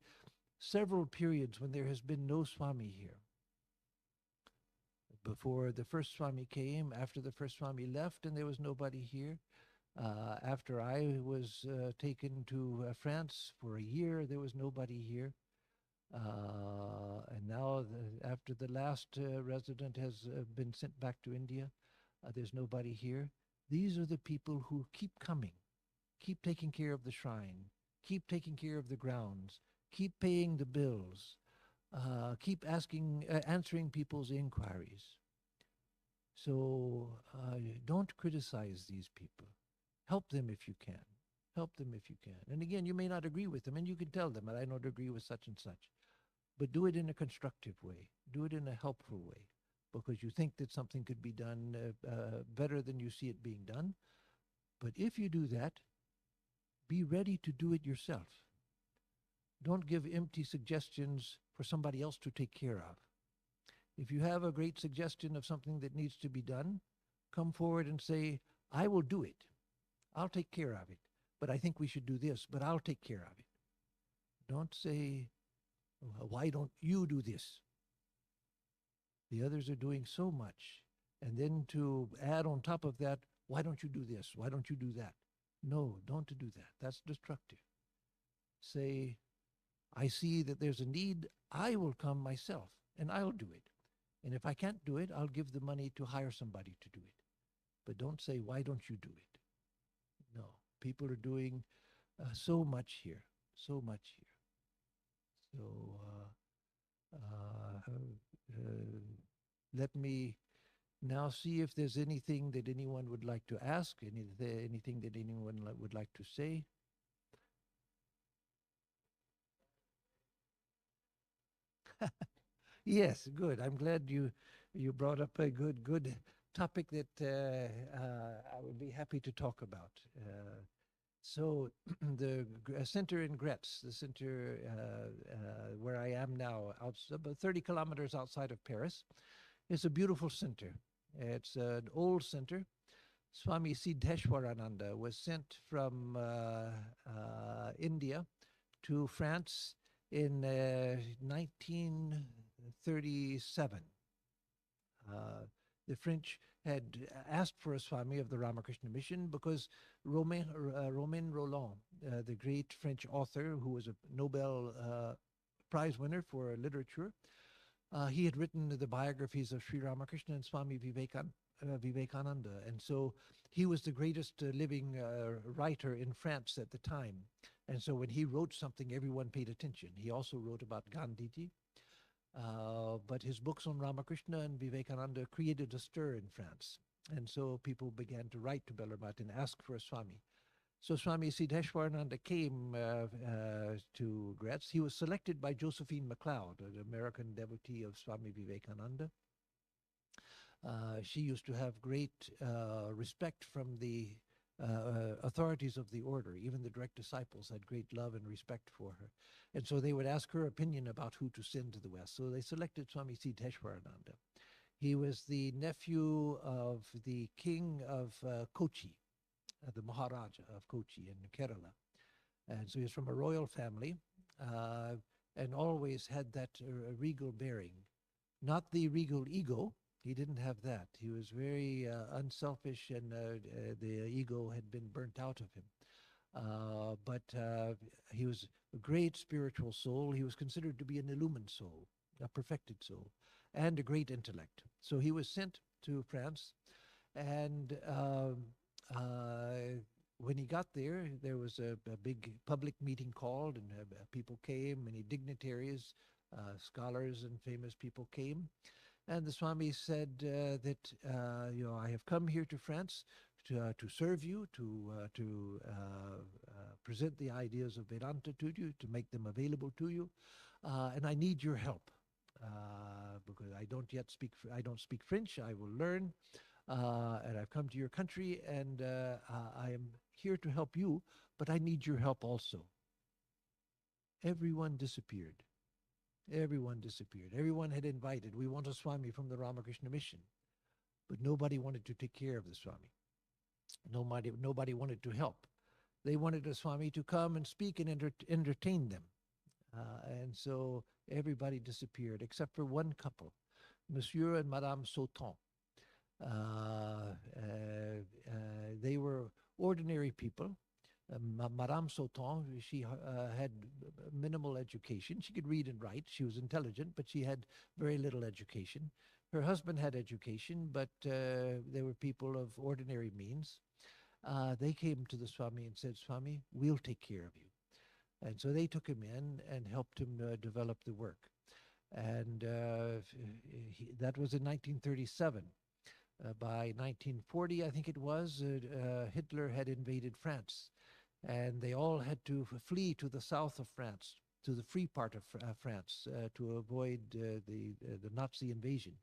S1: several periods when there has been no Swami here, before the first Swami came, after the first Swami left, and there was nobody here. After I was taken to France for a year, there was nobody here. And now, after the last resident has been sent back to India, there's nobody here. These are the people who keep coming, keep taking care of the shrine, keep taking care of the grounds, keep paying the bills, keep answering people's inquiries. So don't criticize these people. Help them if you can. Help them if you can. And again, you may not agree with them, and you can tell them, I don't agree with such and such. But do it in a constructive way. Do it in a helpful way, because you think that something could be done better than you see it being done. But if you do that, be ready to do it yourself. Don't give empty suggestions for somebody else to take care of. If you have a great suggestion of something that needs to be done, come forward and say, I will do it. I'll take care of it. But I think we should do this, but I'll take care of it. Don't say, why don't you do this? The others are doing so much. And then to add on top of that, why don't you do this? Why don't you do that? No, don't do that. That's destructive. Say, I see that there's a need. I will come myself and I'll do it. And if I can't do it, I'll give the money to hire somebody to do it. But don't say, why don't you do it? No, people are doing so much here, so much here. So let me now see if there's anything that anyone would like to ask, anything that anyone would like to say. Yes, good. I'm glad you brought up a good topic that I would be happy to talk about. So the center in Gretz, the center where I am now, about 30 kilometers outside of Paris, is a beautiful center. It's an old center. Swami Siddheshwarananda was sent from India to France in 1937. The French had asked for a Swami of the Ramakrishna mission because Romain Rolland, the great French author who was a Nobel Prize winner for literature, he had written the biographies of Sri Ramakrishna and Swami Vivekananda. And so he was the greatest living writer in France at the time. And so when he wrote something, everyone paid attention. He also wrote about Gandhiji. But his books on Ramakrishna and Vivekananda created a stir in France. And so people began to write to Bellarmine and ask for a Swami. So Swami Siddheshwarananda came to Gretz. He was selected by Josephine MacLeod, an American devotee of Swami Vivekananda. She used to have great respect from the authorities of the order. Even the direct disciples had great love and respect for her. And so they would ask her opinion about who to send to the West. So they selected Swami Siddheshwarananda. He was the nephew of the king of Kochi, the Maharaja of Kochi in Kerala. And so he was from a royal family and always had that regal bearing. Not the regal ego. He didn't have that. He was very unselfish, and the ego had been burnt out of him. But he was a great spiritual soul. He was considered to be an illumined soul, a perfected soul, and a great intellect. So he was sent to France, and when he got there, there was a big public meeting called, and people came, many dignitaries, scholars and famous people came. And the Swami said that, I have come here to France to serve you, to present the ideas of Vedanta to you, to make them available to you, and I need your help. Because I don't speak French. I will learn, and I've come to your country, and I am here to help you, but I need your help also. Everyone disappeared. Everyone disappeared. Everyone had invited. We want a Swami from the Ramakrishna mission, but nobody wanted to take care of the Swami. Nobody wanted to help. They wanted a Swami to come and speak and entertain them. And so everybody disappeared except for one couple, Monsieur and Madame Sauton. They were ordinary people. Madame Sauton, she had minimal education. She could read and write. She was intelligent, but she had very little education. Her husband had education, but they were people of ordinary means. They came to the Swami and said, Swami, we'll take care of you. And so they took him in and helped him develop the work. And that was in 1937. By 1940, I think it was, Hitler had invaded France. And they all had to flee to the south of France, to the free part of France, to avoid the Nazi invasion.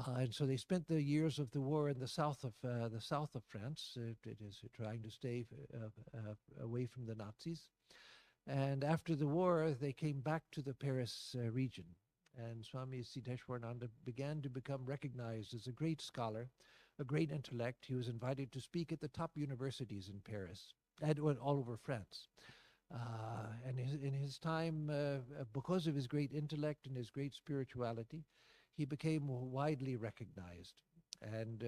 S1: And so they spent the years of the war in the south of France, it is trying to stay away from the Nazis. And after the war, they came back to the Paris region. And Swami Siddheshwarananda began to become recognized as a great scholar, a great intellect. He was invited to speak at the top universities in Paris and all over France. And in his time, because of his great intellect and his great spirituality, he became widely recognized. And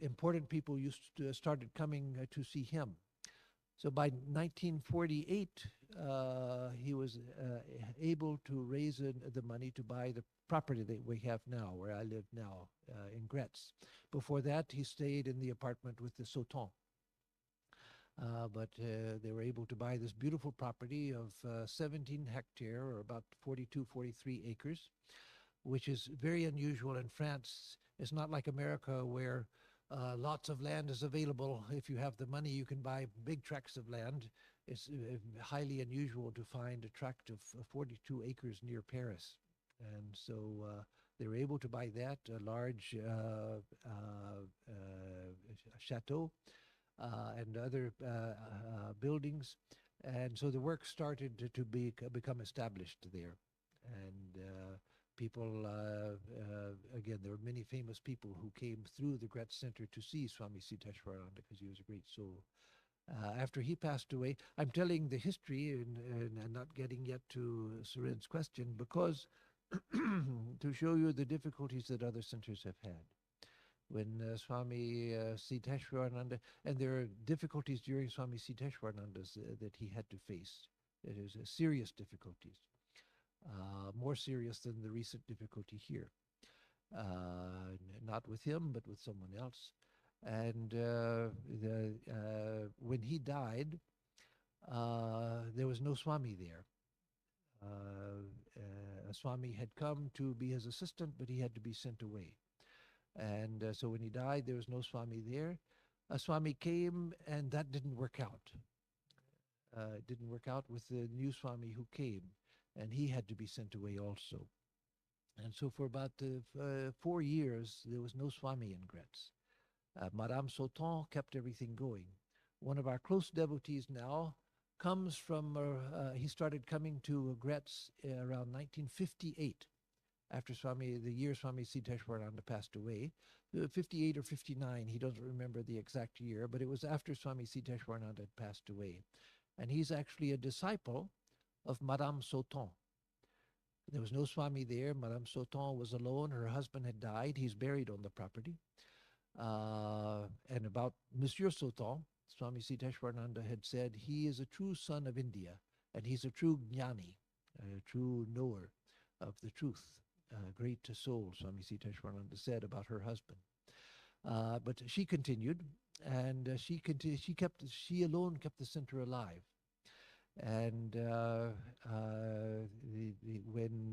S1: important people started coming to see him. So by 1948, he was able to raise the money to buy the property that we have now, where I live now, in Gretz. Before that, he stayed in the apartment with the Sauton. But they were able to buy this beautiful property of 17 hectares, or about 42, 43 acres, which is very unusual in France. It's not like America, where lots of land is available. If you have the money, you can buy big tracts of land. It's highly unusual to find a tract of 42 acres near Paris. And so they were able to buy that, a large chateau and other buildings. And so the work started to become established there. And people, again, there were many famous people who came through the Gretz Center to see Swami Siddheshwarananda because he was a great soul. After he passed away, I'm telling the history and not getting yet to Suren's question, because to show you the difficulties that other centers have had. When Swami Siddheshwarananda, and there are difficulties during Swami Siddheshwarananda's that he had to face. It is serious difficulties. More serious than the recent difficulty here. Not with him, but with someone else. And when he died, there was no Swami there. A Swami had come to be his assistant, but he had to be sent away. And so when he died, there was no Swami there. A Swami came, and that didn't work out. It didn't work out with the new Swami who came. And he had to be sent away also. And so for about 4 years, there was no Swami in Gretz. Madame Sauton kept everything going. One of our close devotees now comes from, he started coming to Gretz around 1958, after the year Swami Siddheshwarananda passed away. 58 or 59, he doesn't remember the exact year, but it was after Swami Siddheshwarananda had passed away. And he's actually a disciple of Madame Sauton. There was no Swami there. Madame Sauton was alone. Her husband had died. He's buried on the property. And about Monsieur Sauton, Swami Siddheshwarananda had said, he is a true son of India, and he's a true jnani, a true knower of the truth. Great soul, Swami Siddheshwarananda said about her husband. But she continued, and she alone kept the center alive. And when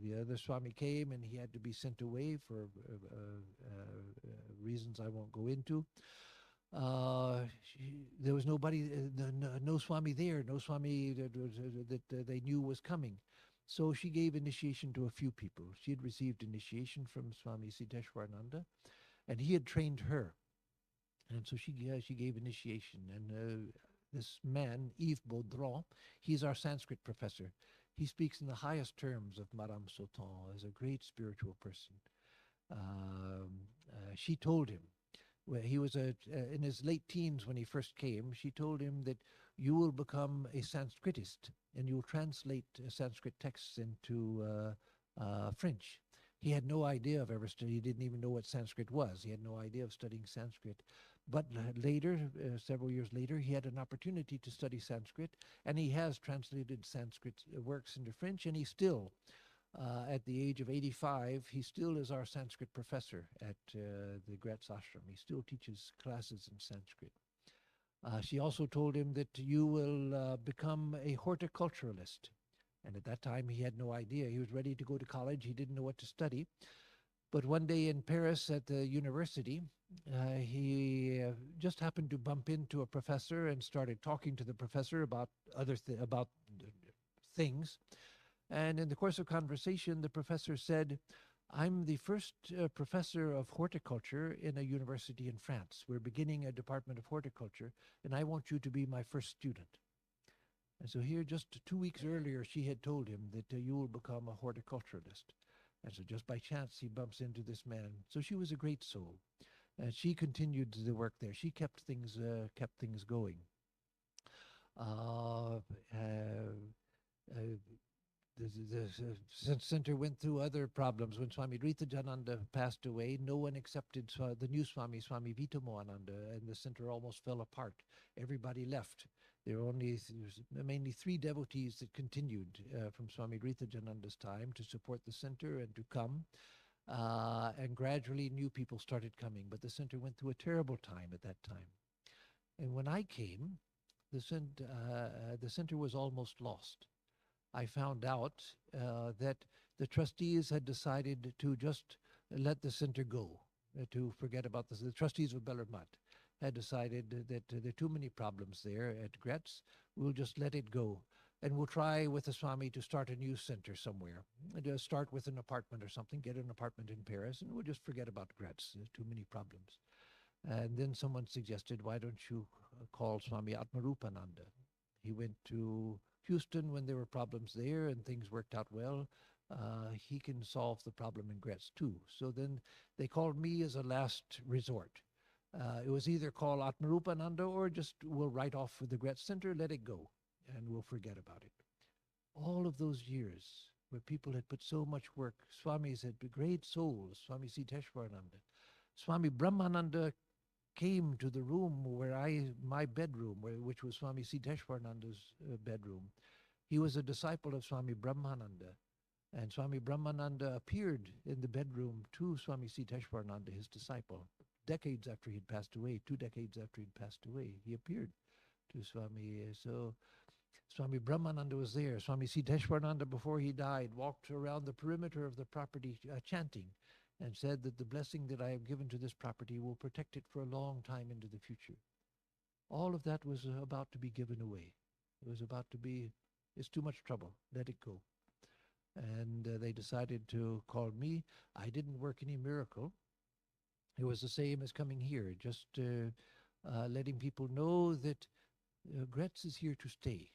S1: the other Swami came and he had to be sent away for reasons I won't go into, there was nobody, no Swami there, no Swami that they knew was coming. So she gave initiation to a few people. She had received initiation from Swami Siddheshwarananda, and he had trained her. And so she gave initiation. And this man, Yves Baudron, he's our Sanskrit professor. He speaks in the highest terms of Madame Sauton as a great spiritual person. She told him, well, he was in his late teens when he first came, she told him that you will become a Sanskritist and you'll translate Sanskrit texts into French. He had no idea of ever studying. He didn't even know what Sanskrit was. He had no idea of studying Sanskrit. But later, several years later, he had an opportunity to study Sanskrit, and he has translated Sanskrit works into French, and he still, at the age of 85, he still is our Sanskrit professor at the Gretz Ashram. He still teaches classes in Sanskrit. She also told him that you will become a horticulturalist. And at that time, he had no idea. He was ready to go to college. He didn't know what to study. But one day in Paris at the university, he just happened to bump into a professor and started talking to the professor about about things. And in the course of conversation, the professor said, I'm the first professor of horticulture in a university in France. We're beginning a department of horticulture, and I want you to be my first student. And so here, just 2 weeks earlier, she had told him that you will become a horticulturalist. And so just by chance, he bumps into this man. So she was a great soul. And she continued the work there. She kept things going. Uh, uh, uh, the center went through other problems. When Swami Ritajananda passed away, no one accepted the new Swami, Swami Vitamoananda, and the center almost fell apart. Everybody left. There were mainly 3 devotees that continued from Swami Ritajananda's time to support the center and to come. And gradually new people started coming, but the center went through a terrible time at that time. And when I came, the center was almost lost. I found out that the trustees had decided to just let the center go, to forget about this. The trustees of Belar Mutt had decided that there are too many problems there at Gretz. We'll just let it go. And we'll try with the Swami to start a new center somewhere. Just start with an apartment or something, get an apartment in Paris, and we'll just forget about Gretz. There's too many problems. And then someone suggested, why don't you call Swami Atmarupananda? He went to Houston when there were problems there and things worked out well. He can solve the problem in Gretz too. So then they called me as a last resort. It was either call Atmarupananda or just we'll write off for the Gretz Center, let it go, and we'll forget about it. All of those years where people had put so much work, Swamis had been great souls, Swami Siddheshwarananda. Swami Brahmananda came to the room where my bedroom, which was Swami Siddheshwarananda's bedroom. He was a disciple of Swami Brahmananda. And Swami Brahmananda appeared in the bedroom to Swami Siddheshwarananda, his disciple, decades after he'd passed away, 2 decades after he'd passed away. He appeared to Swami. So Swami Brahmananda was there. Swami Siddheshwarananda, before he died, walked around the perimeter of the property chanting and said that the blessing that I have given to this property will protect it for a long time into the future. All of that was about to be given away. It was about to be, it's too much trouble, let it go. And they decided to call me. I didn't work any miracle. It was the same as coming here, just letting people know that Gretz is here to stay.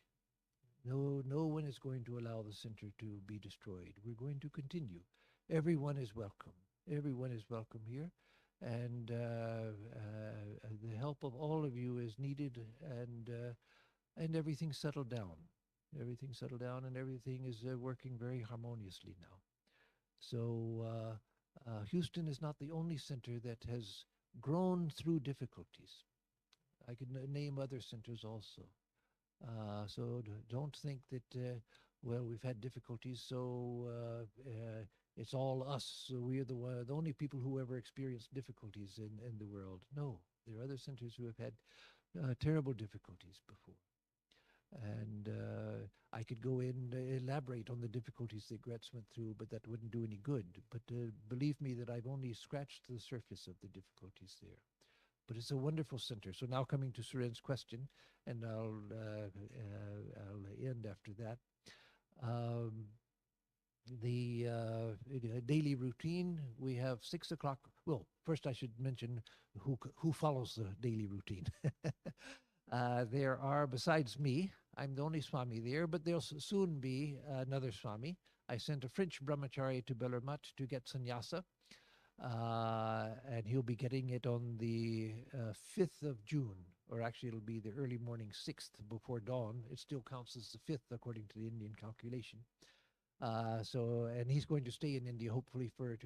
S1: No one is going to allow the center to be destroyed. We're going to continue. Everyone is welcome. Everyone is welcome here. And the help of all of you is needed, and everything's settled down. Everything's settled down, and everything is working very harmoniously now. So Houston is not the only center that has grown through difficulties. I could name other centers also. So don't think that, well, we've had difficulties, so It's all us. So we are the only people who ever experienced difficulties in the world. No, there are other centers who have had terrible difficulties before. And I could go in elaborate on the difficulties that Gretz went through, but that wouldn't do any good. But believe me that I've only scratched the surface of the difficulties there. But it's a wonderful center. So now coming to Suren's question, and I'll end after that. Um, the daily routine, we have 6 o'clock. Well, first I should mention who follows the daily routine. There are, besides me, I'm the only Swami there, but there'll soon be another Swami. I sent a French brahmachari to Bellarmine to get sannyasa, and he'll be getting it on the 5th of June, or actually it'll be the early morning 6th before dawn. It still counts as the 5th according to the Indian calculation. And he's going to stay in India hopefully for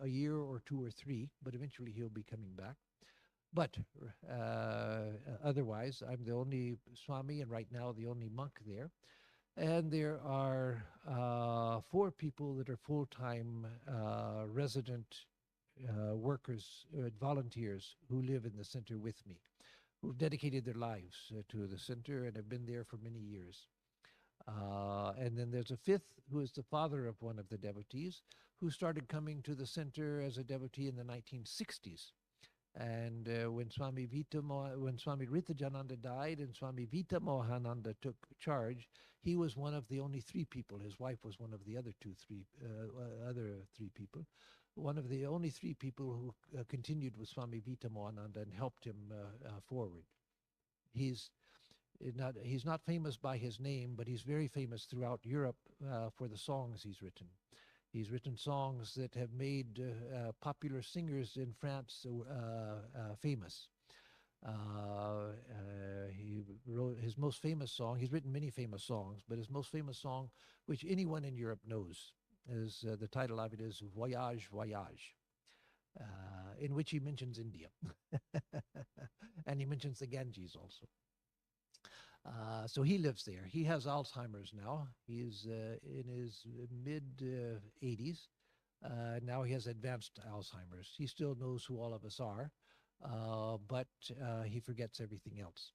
S1: a year or 2 or 3, but eventually he'll be coming back. But otherwise, I'm the only Swami and right now the only monk there. And there are 4 people that are full-time resident workers, volunteers who live in the center with me, who've dedicated their lives to the center and have been there for many years. And then there's a 5th who is the father of one of the devotees who started coming to the center as a devotee in the 1960s. And when Swami Ritajananda died and Swami Vita Mohananda took charge, he was one of the only 3 people. His wife was one of the other 3 people. One of the only 3 people who continued with Swami Vita Mohananda and helped him forward. He's not famous by his name, but he's very famous throughout Europe for the songs he's written. He's written songs that have made popular singers in France famous. He wrote his most famous song. He's written many famous songs, but his most famous song, which anyone in Europe knows, is the title of it is Voyage, Voyage, in which he mentions India. And he mentions the Ganges also. So he lives there. He has Alzheimer's now. He's in his mid-80s. Now he has advanced Alzheimer's. He still knows who all of us are, but he forgets everything else.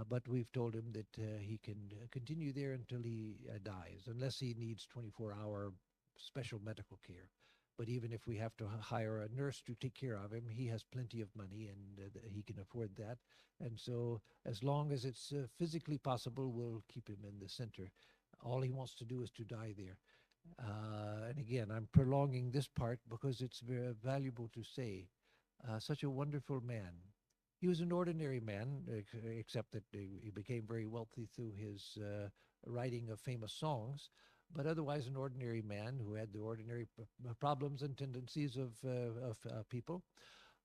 S1: But we've told him that he can continue there until he dies, unless he needs 24-hour special medical care. But even if we have to hire a nurse to take care of him, he has plenty of money and he can afford that. And so as long as it's physically possible, we'll keep him in the center. All he wants to do is to die there. And again, I'm prolonging this part because it's very valuable to say. Such a wonderful man. He was an ordinary man, except that he became very wealthy through his writing of famous songs, but otherwise an ordinary man who had the ordinary problems and tendencies of people.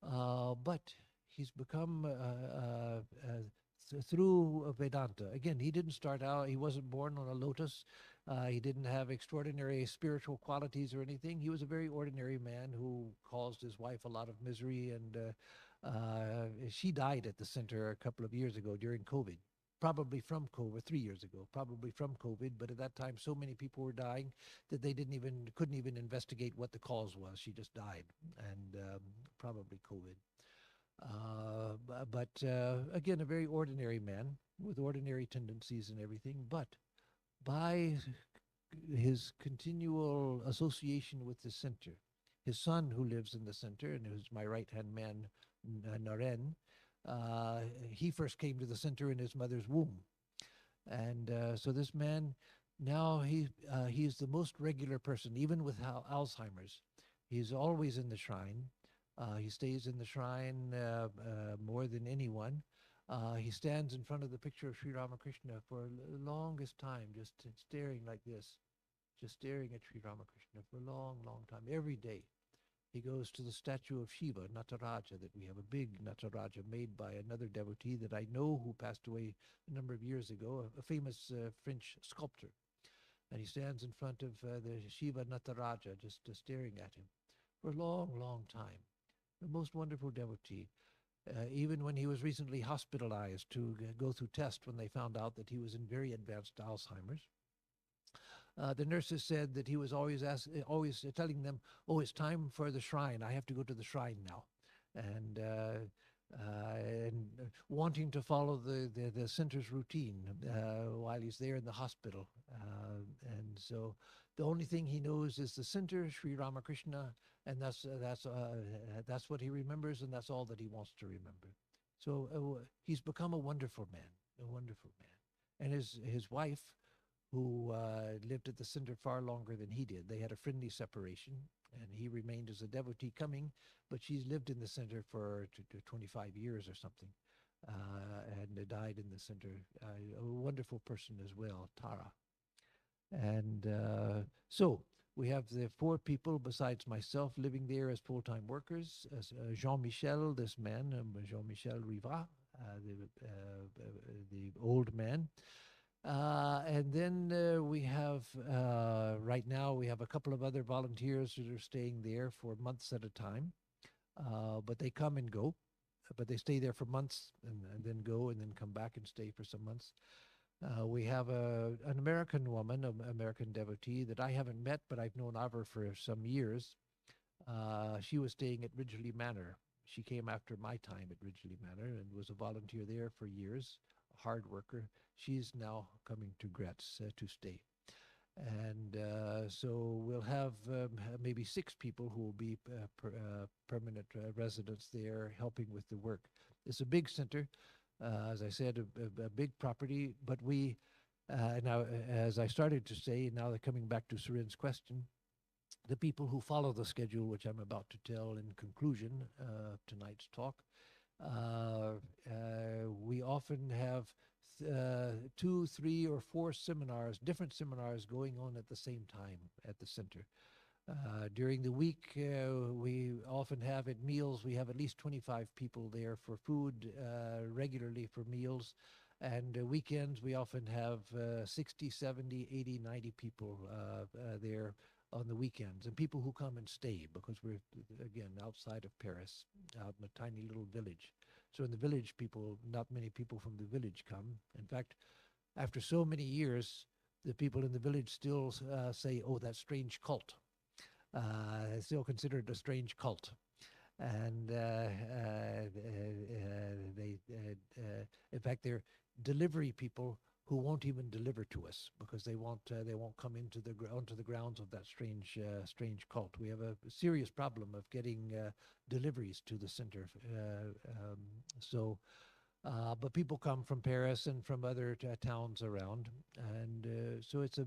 S1: But he's become, through Vedanta, again, he didn't start out, he wasn't born on a lotus, he didn't have extraordinary spiritual qualities or anything. He was a very ordinary man who caused his wife a lot of misery, and she died at the center a couple of years ago during COVID. Probably from COVID, 3 years ago, probably from COVID, but at that time so many people were dying that they couldn't even investigate what the cause was. She just died, and probably COVID. But again, a very ordinary man with ordinary tendencies and everything, but by his continual association with the center, his son who lives in the center and who's my right-hand man, Naren, he first came to the center in his mother's womb. And so this man, now he's the most regular person, even with Alzheimer's. He's always in the shrine. He stays in the shrine more than anyone. He stands in front of the picture of Sri Ramakrishna for the longest time, just staring like this, just staring at Sri Ramakrishna for a long, long time, every day. He goes to the statue of Shiva, Nataraja, that we have a big Nataraja made by another devotee that I know who passed away a number of years ago, a famous French sculptor. And he stands in front of the Shiva Nataraja, just staring at him for a long, long time. The most wonderful devotee. Even when he was recently hospitalized to go through tests when they found out that he was in very advanced Alzheimer's, The nurses said that he was always telling them, "Oh, it's time for the shrine. I have to go to the shrine now," and wanting to follow the center's routine while he's there in the hospital. And so the only thing he knows is the center, Sri Ramakrishna, and that's what he remembers, and that's all that he wants to remember. So he's become a wonderful man, a wonderful man. And his wife, who lived at the center far longer than he did. They had a friendly separation, and he remained as a devotee coming, but she's lived in the center for 25 years or something, and died in the center. A wonderful person as well, Tara. And so we have the 4 people besides myself living there as full-time workers. As Jean-Michel, this man, Jean-Michel Riva, the old man. And then we have, right now, we have a couple of other volunteers that are staying there for months at a time. But they come and go. But they stay there for months and then go and then come back and stay for some months. We have an American woman, an American devotee that I haven't met, but I've known of her for some years. She was staying at Ridgely Manor. She came after my time at Ridgely Manor and was a volunteer there for years, a hard worker. She's now coming to Gretz to stay. And so we'll have maybe 6 people who will be permanent residents there helping with the work. It's a big center, as I said, a big property, but we, now, as I started to say, now they're coming back to Surin's question, the people who follow the schedule, which I'm about to tell in conclusion of tonight's talk, we often have 2, 3, or 4 seminars, different seminars going on at the same time at the center. During the week, we often have at meals, we have at least 25 people there for food regularly for meals. And weekends, we often have 60, 70, 80, 90 people there on the weekends, and people who come and stay, because we're, again, outside of Paris, out in a tiny little village. So in the village, not many people from the village come. In fact, after so many years, the people in the village still say, "Oh, that strange cult." It's still considered a strange cult. And in fact, they're delivery people who won't even deliver to us because they won't come onto the grounds of that strange cult. We have a serious problem of getting deliveries to the center. But people come from Paris and from other towns around, and so it's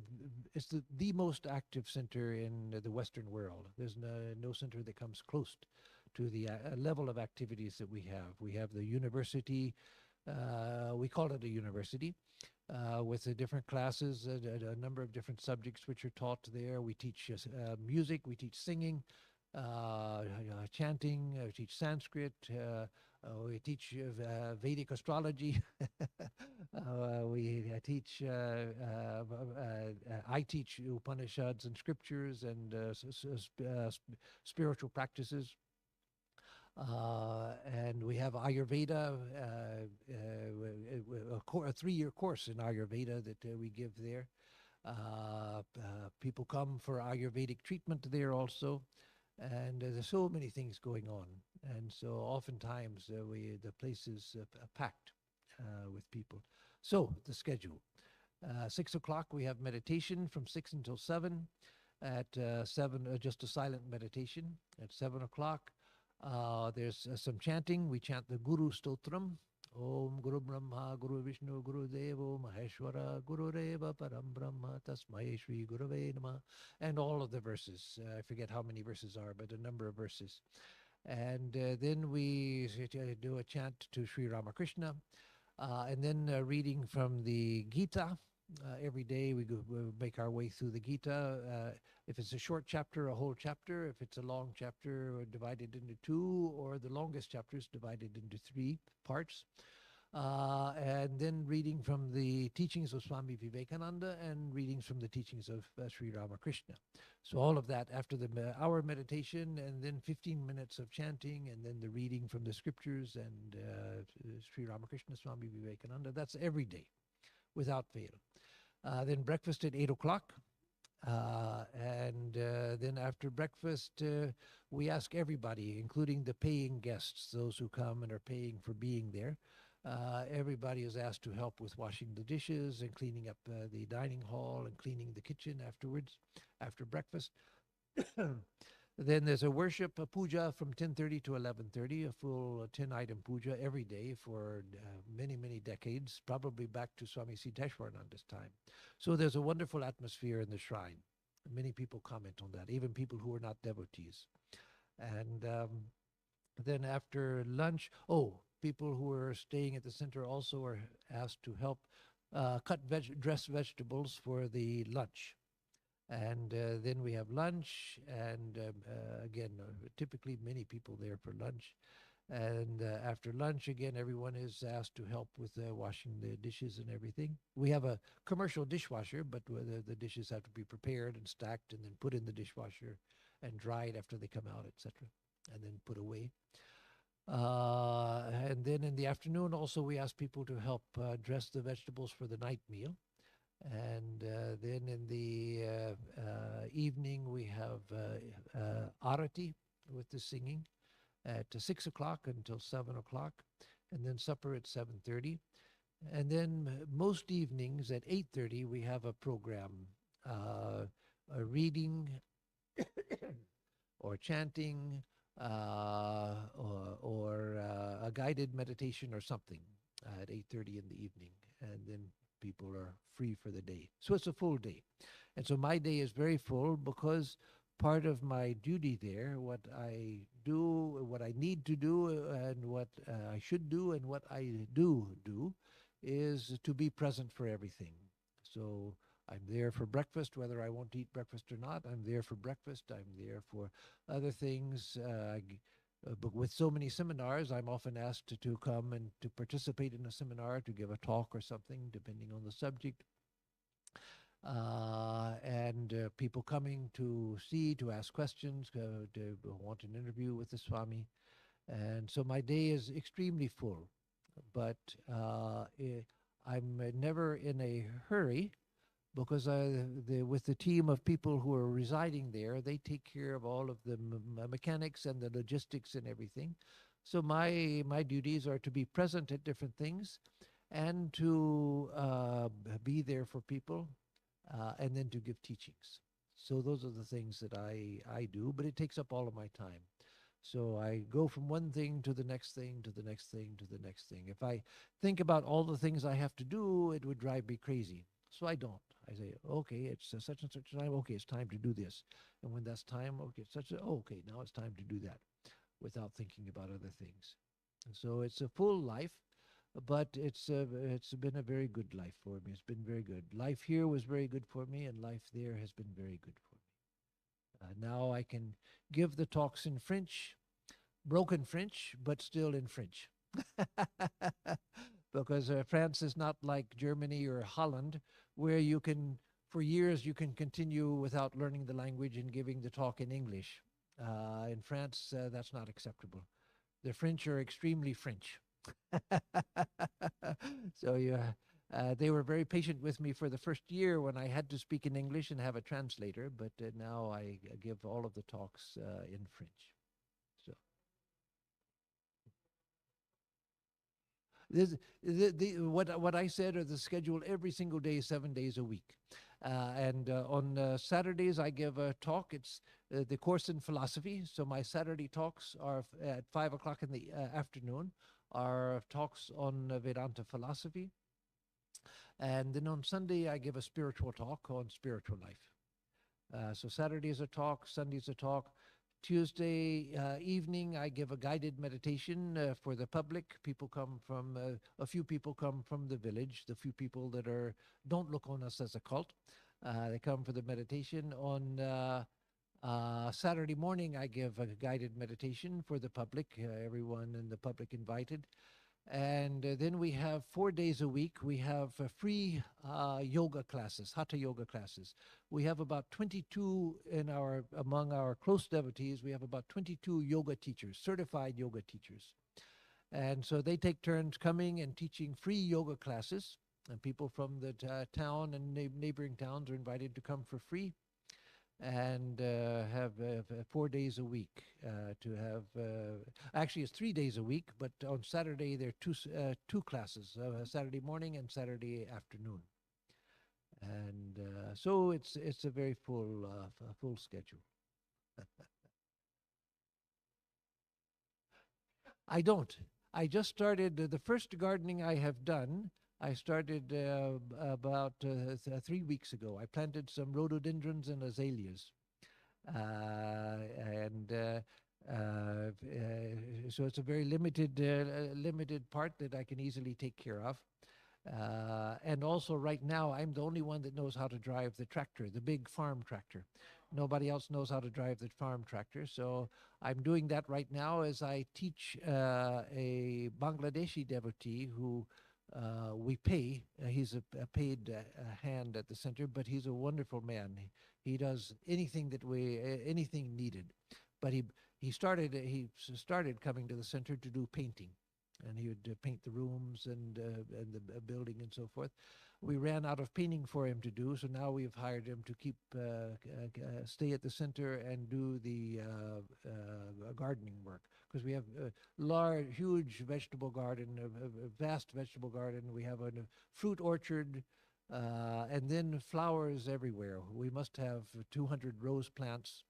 S1: the most active center in the Western world. There's no center that comes close to the level of activities that we have. We have the university. We call it a university. With the different classes, a number of different subjects which are taught there. We teach music, we teach singing, chanting, we teach Sanskrit, we teach Vedic astrology. I teach Upanishads and scriptures and spiritual practices. And we have Ayurveda, a 3-year course in Ayurveda that we give there. People come for Ayurvedic treatment there also. And there's so many things going on. And so oftentimes the place is packed with people. So the schedule. 6 o'clock we have meditation from 6 until 7. At 7, just a silent meditation. At 7 o'clock, there's some chanting. We chant the Guru Stotram. Om Guru Brahma, Guru Vishnu, Guru Devo, Maheshwara, Guru Reva, Param Brahma, Tasmai Shri Gurave Namah, and all of the verses. I forget how many verses are, but a number of verses. And then we do a chant to Sri Ramakrishna, and then reading from the Gita. Every day we make our way through the Gita. If it's a short chapter, a whole chapter. If it's a long chapter, divided into 2, or the longest chapter is divided into 3 parts. And then reading from the teachings of Swami Vivekananda and readings from the teachings of Sri Ramakrishna. So all of that after the hour meditation, and then 15 minutes of chanting, and then the reading from the scriptures and Sri Ramakrishna, Swami Vivekananda. That's every day, without fail. Then breakfast at 8 o'clock. Then after breakfast, we ask everybody, including the paying guests, those who come and are paying for being there. Everybody is asked to help with washing the dishes and cleaning up the dining hall and cleaning the kitchen afterwards, after breakfast. Then there's a worship, a puja from 10:30 to 11:30, a full 10-item puja every day for many, many decades, probably back to Swami Atmarupananda's time. So there's a wonderful atmosphere in the shrine. Many people comment on that, even people who are not devotees. And then after lunch, people who are staying at the center also are asked to help dress vegetables for the lunch. And then we have lunch, and again, typically many people there for lunch. And after lunch, again, everyone is asked to help with washing the dishes and everything. We have a commercial dishwasher, but the dishes have to be prepared and stacked and then put in the dishwasher and dried after they come out, etc., and then put away. And then in the afternoon, also, we ask people to help dress the vegetables for the night meal. And then in the evening, we have arati with the singing at 6 o'clock until 7 o'clock, and then supper at 7:30. And then most evenings at 8:30, we have a program, a reading or chanting or a guided meditation or something at 8:30 in the evening. And then people are free for the day. So it's a full day. And so my day is very full because part of my duty there, what I do, what I need to do, and what I should do, and what I do, is to be present for everything. So I'm there for breakfast, whether I want to eat breakfast or not. I'm there for breakfast. I'm there for other things. But with so many seminars, I'm often asked to come and to participate in a seminar, to give a talk or something, depending on the subject. And people coming to see, to ask questions, to want an interview with the Swami. And so my day is extremely full, but I'm never in a hurry because with the team of people who are residing there, they take care of all of the mechanics and the logistics and everything. So my duties are to be present at different things and to be there for people and then to give teachings. So those are the things that I do, but it takes up all of my time. So I go from one thing to the next thing, to the next thing, to the next thing. If I think about all the things I have to do, it would drive me crazy. So I don't. I say, okay, it's such and such time. Okay, it's time to do this. And when that's time, okay, okay, now it's time to do that without thinking about other things. And so it's a full life, but it's been a very good life for me. It's been very good. Life here was very good for me, and life there has been very good for me. Now I can give the talks in French, broken French, but still in French. Because France is not like Germany or Holland, where you can, for years, you can continue without learning the language and giving the talk in English. In France, that's not acceptable. The French are extremely French. So they were very patient with me for the first year when I had to speak in English and have a translator, but now I give all of the talks in French. So what I said are the schedule every single day, 7 days a week. And on Saturdays, I give a talk. It's the course in philosophy. So my Saturday talks are at 5 o'clock in the afternoon, are talks on Vedanta philosophy. And then on Sunday, I give a spiritual talk on spiritual life. So Saturday is a talk, Sunday is a talk. Tuesday evening, I give a guided meditation for the public. People come from, a few people come from the village, the few people that don't look on us as a cult. They come for the meditation. On Saturday morning, I give a guided meditation for the public, everyone in the public invited. And then we have 4 days a week, we have free yoga classes, hatha yoga classes. We have about 22 among our close devotees, we have about 22 yoga teachers, certified yoga teachers. And so they take turns coming and teaching free yoga classes. And people from the town and neighboring towns are invited to come for free. and have 4 days a week to have. Actually, it's 3 days a week, but on Saturday there are two classes: Saturday morning and Saturday afternoon, and so it's a very full schedule. I don't. I just started the first gardening I have done. I started about 3 weeks ago. I planted some rhododendrons and azaleas, and so it's a very limited part that I can easily take care of. And also, right now, I'm the only one that knows how to drive the tractor, the big farm tractor. Nobody else knows how to drive the farm tractor. So I'm doing that right now as I teach a Bangladeshi devotee who we pay. He's a paid hand at the center, but he's a wonderful man. He does anything anything needed. But he started coming to the center to do painting, and he would paint the rooms and the building and so forth. We ran out of painting for him to do, so now we've hired him to stay at the center and do the gardening work, because we have a large, huge vegetable garden, a vast vegetable garden. We have a fruit orchard, and then flowers everywhere. We must have 200 rose plants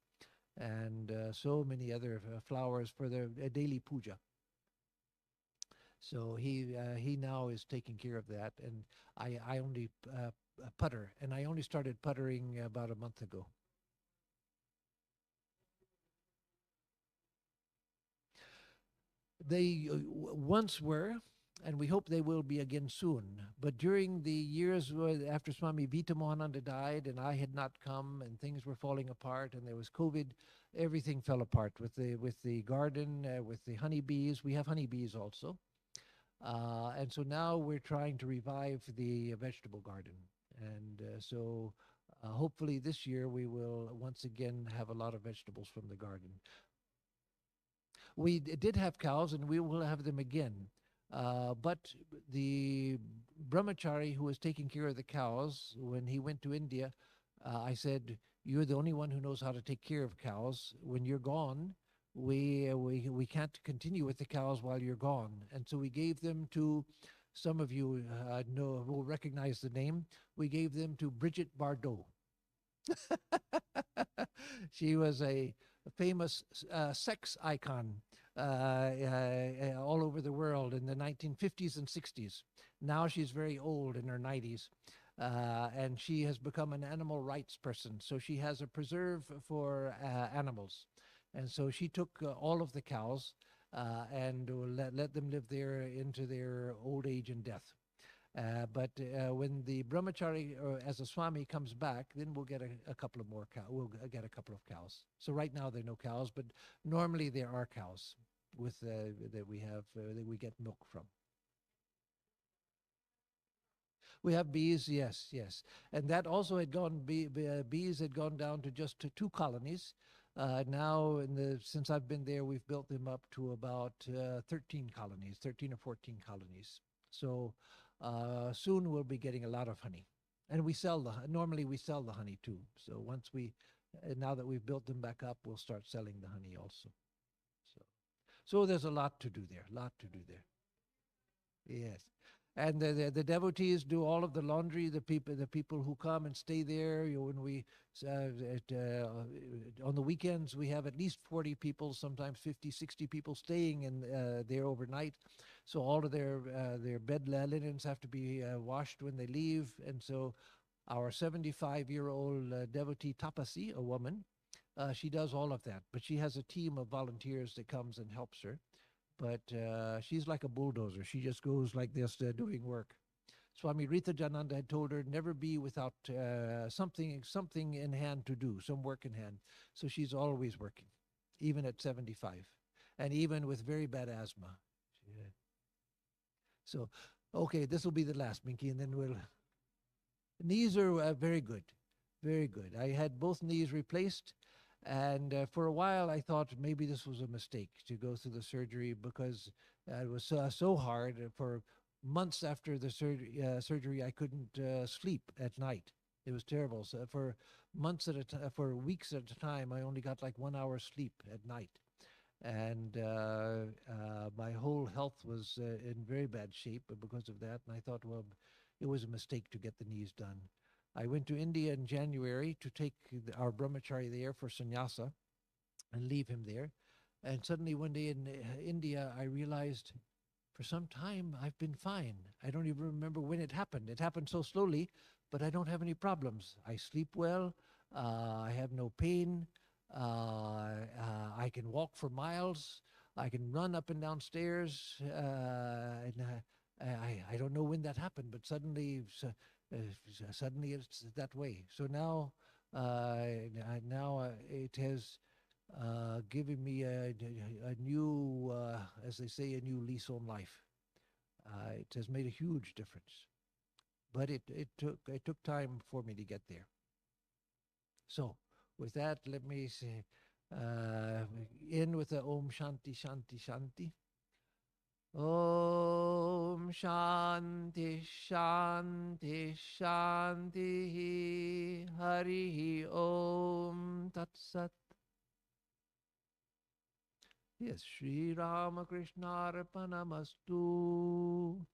S1: and so many other flowers for the daily puja. So he now is taking care of that, and I only putter, and I only started puttering about a month ago. They once were, and we hope they will be again soon. But during the years after Swami Vitamohananda died, and I had not come, and things were falling apart, and there was COVID, everything fell apart with the garden, with the honeybees. We have honeybees also. And so now we're trying to revive the vegetable garden. And so hopefully this year we will once again have a lot of vegetables from the garden. We did have cows, and we will have them again. But the brahmachari who was taking care of the cows, when he went to India, I said, "You're the only one who knows how to take care of cows. When you're gone, we can't continue with the cows while you're gone." And so we gave them to, some of you know will recognize the name. We gave them to Bridget Bardot. She was a famous sex icon all over the world in the 1950s and 60s. Now she's very old, in her 90s, and she has become an animal rights person. So she has a preserve for animals. And so she took all of the cows and let them live there into their old age and death. But when the brahmachari as a swami comes back, then we'll get a couple of more cows. We'll get a couple of cows. So right now there are no cows, but normally there are cows with that we have that we get milk from. We have bees, yes, yes, and that also had gone. Bees had gone down to just to 2 colonies. Now, since I've been there, we've built them up to about 13 colonies, 13 or 14 colonies. So soon we'll be getting a lot of honey, and normally we sell the honey too. So once now that we've built them back up, we'll start selling the honey also. So, so there's a lot to do there, lot to do there. Yes. And the devotees do all of the laundry. The people who come and stay there. When we on the weekends we have at least 40 people, sometimes 50, 60 people staying in there overnight. So all of their bed linens have to be washed when they leave. And so our 75-year-old devotee Tapasi, a woman, she does all of that. But she has a team of volunteers that comes and helps her, but she's like a bulldozer. She just goes like this doing work. Swami Ritajananda had told her never be without something in hand to do, some work in hand. So she's always working, even at 75, and even with very bad asthma. Yeah. So, okay, this will be the last, Minky, and then we'll. Knees are very good, very good. I had both knees replaced, and for a while I thought maybe this was a mistake to go through the surgery, because it was so hard. For months after the surgery, I couldn't sleep at night. It was terrible. So for for weeks at a time, I only got like 1 hour sleep at night, and my whole health was in very bad shape because of that. And I thought, well, it was a mistake to get the knees done. I went to India in January to take our brahmachari there for sannyasa and leave him there. And suddenly one day in India, I realized for some time I've been fine. I don't even remember when it happened. It happened so slowly, but I don't have any problems. I sleep well. I have no pain. I can walk for miles. I can run up and down stairs. I don't know when that happened, but suddenly it's that way. So now it has giving me a new, as they say, a new lease on life. It has made a huge difference, but it took time for me to get there. So, with that, let me say, end with the Om Shanti Shanti Shanti. Om Shanti Shanti Shanti Hari Om Tat Sat. Yes, Sri Ramakrishna Arpanamastu.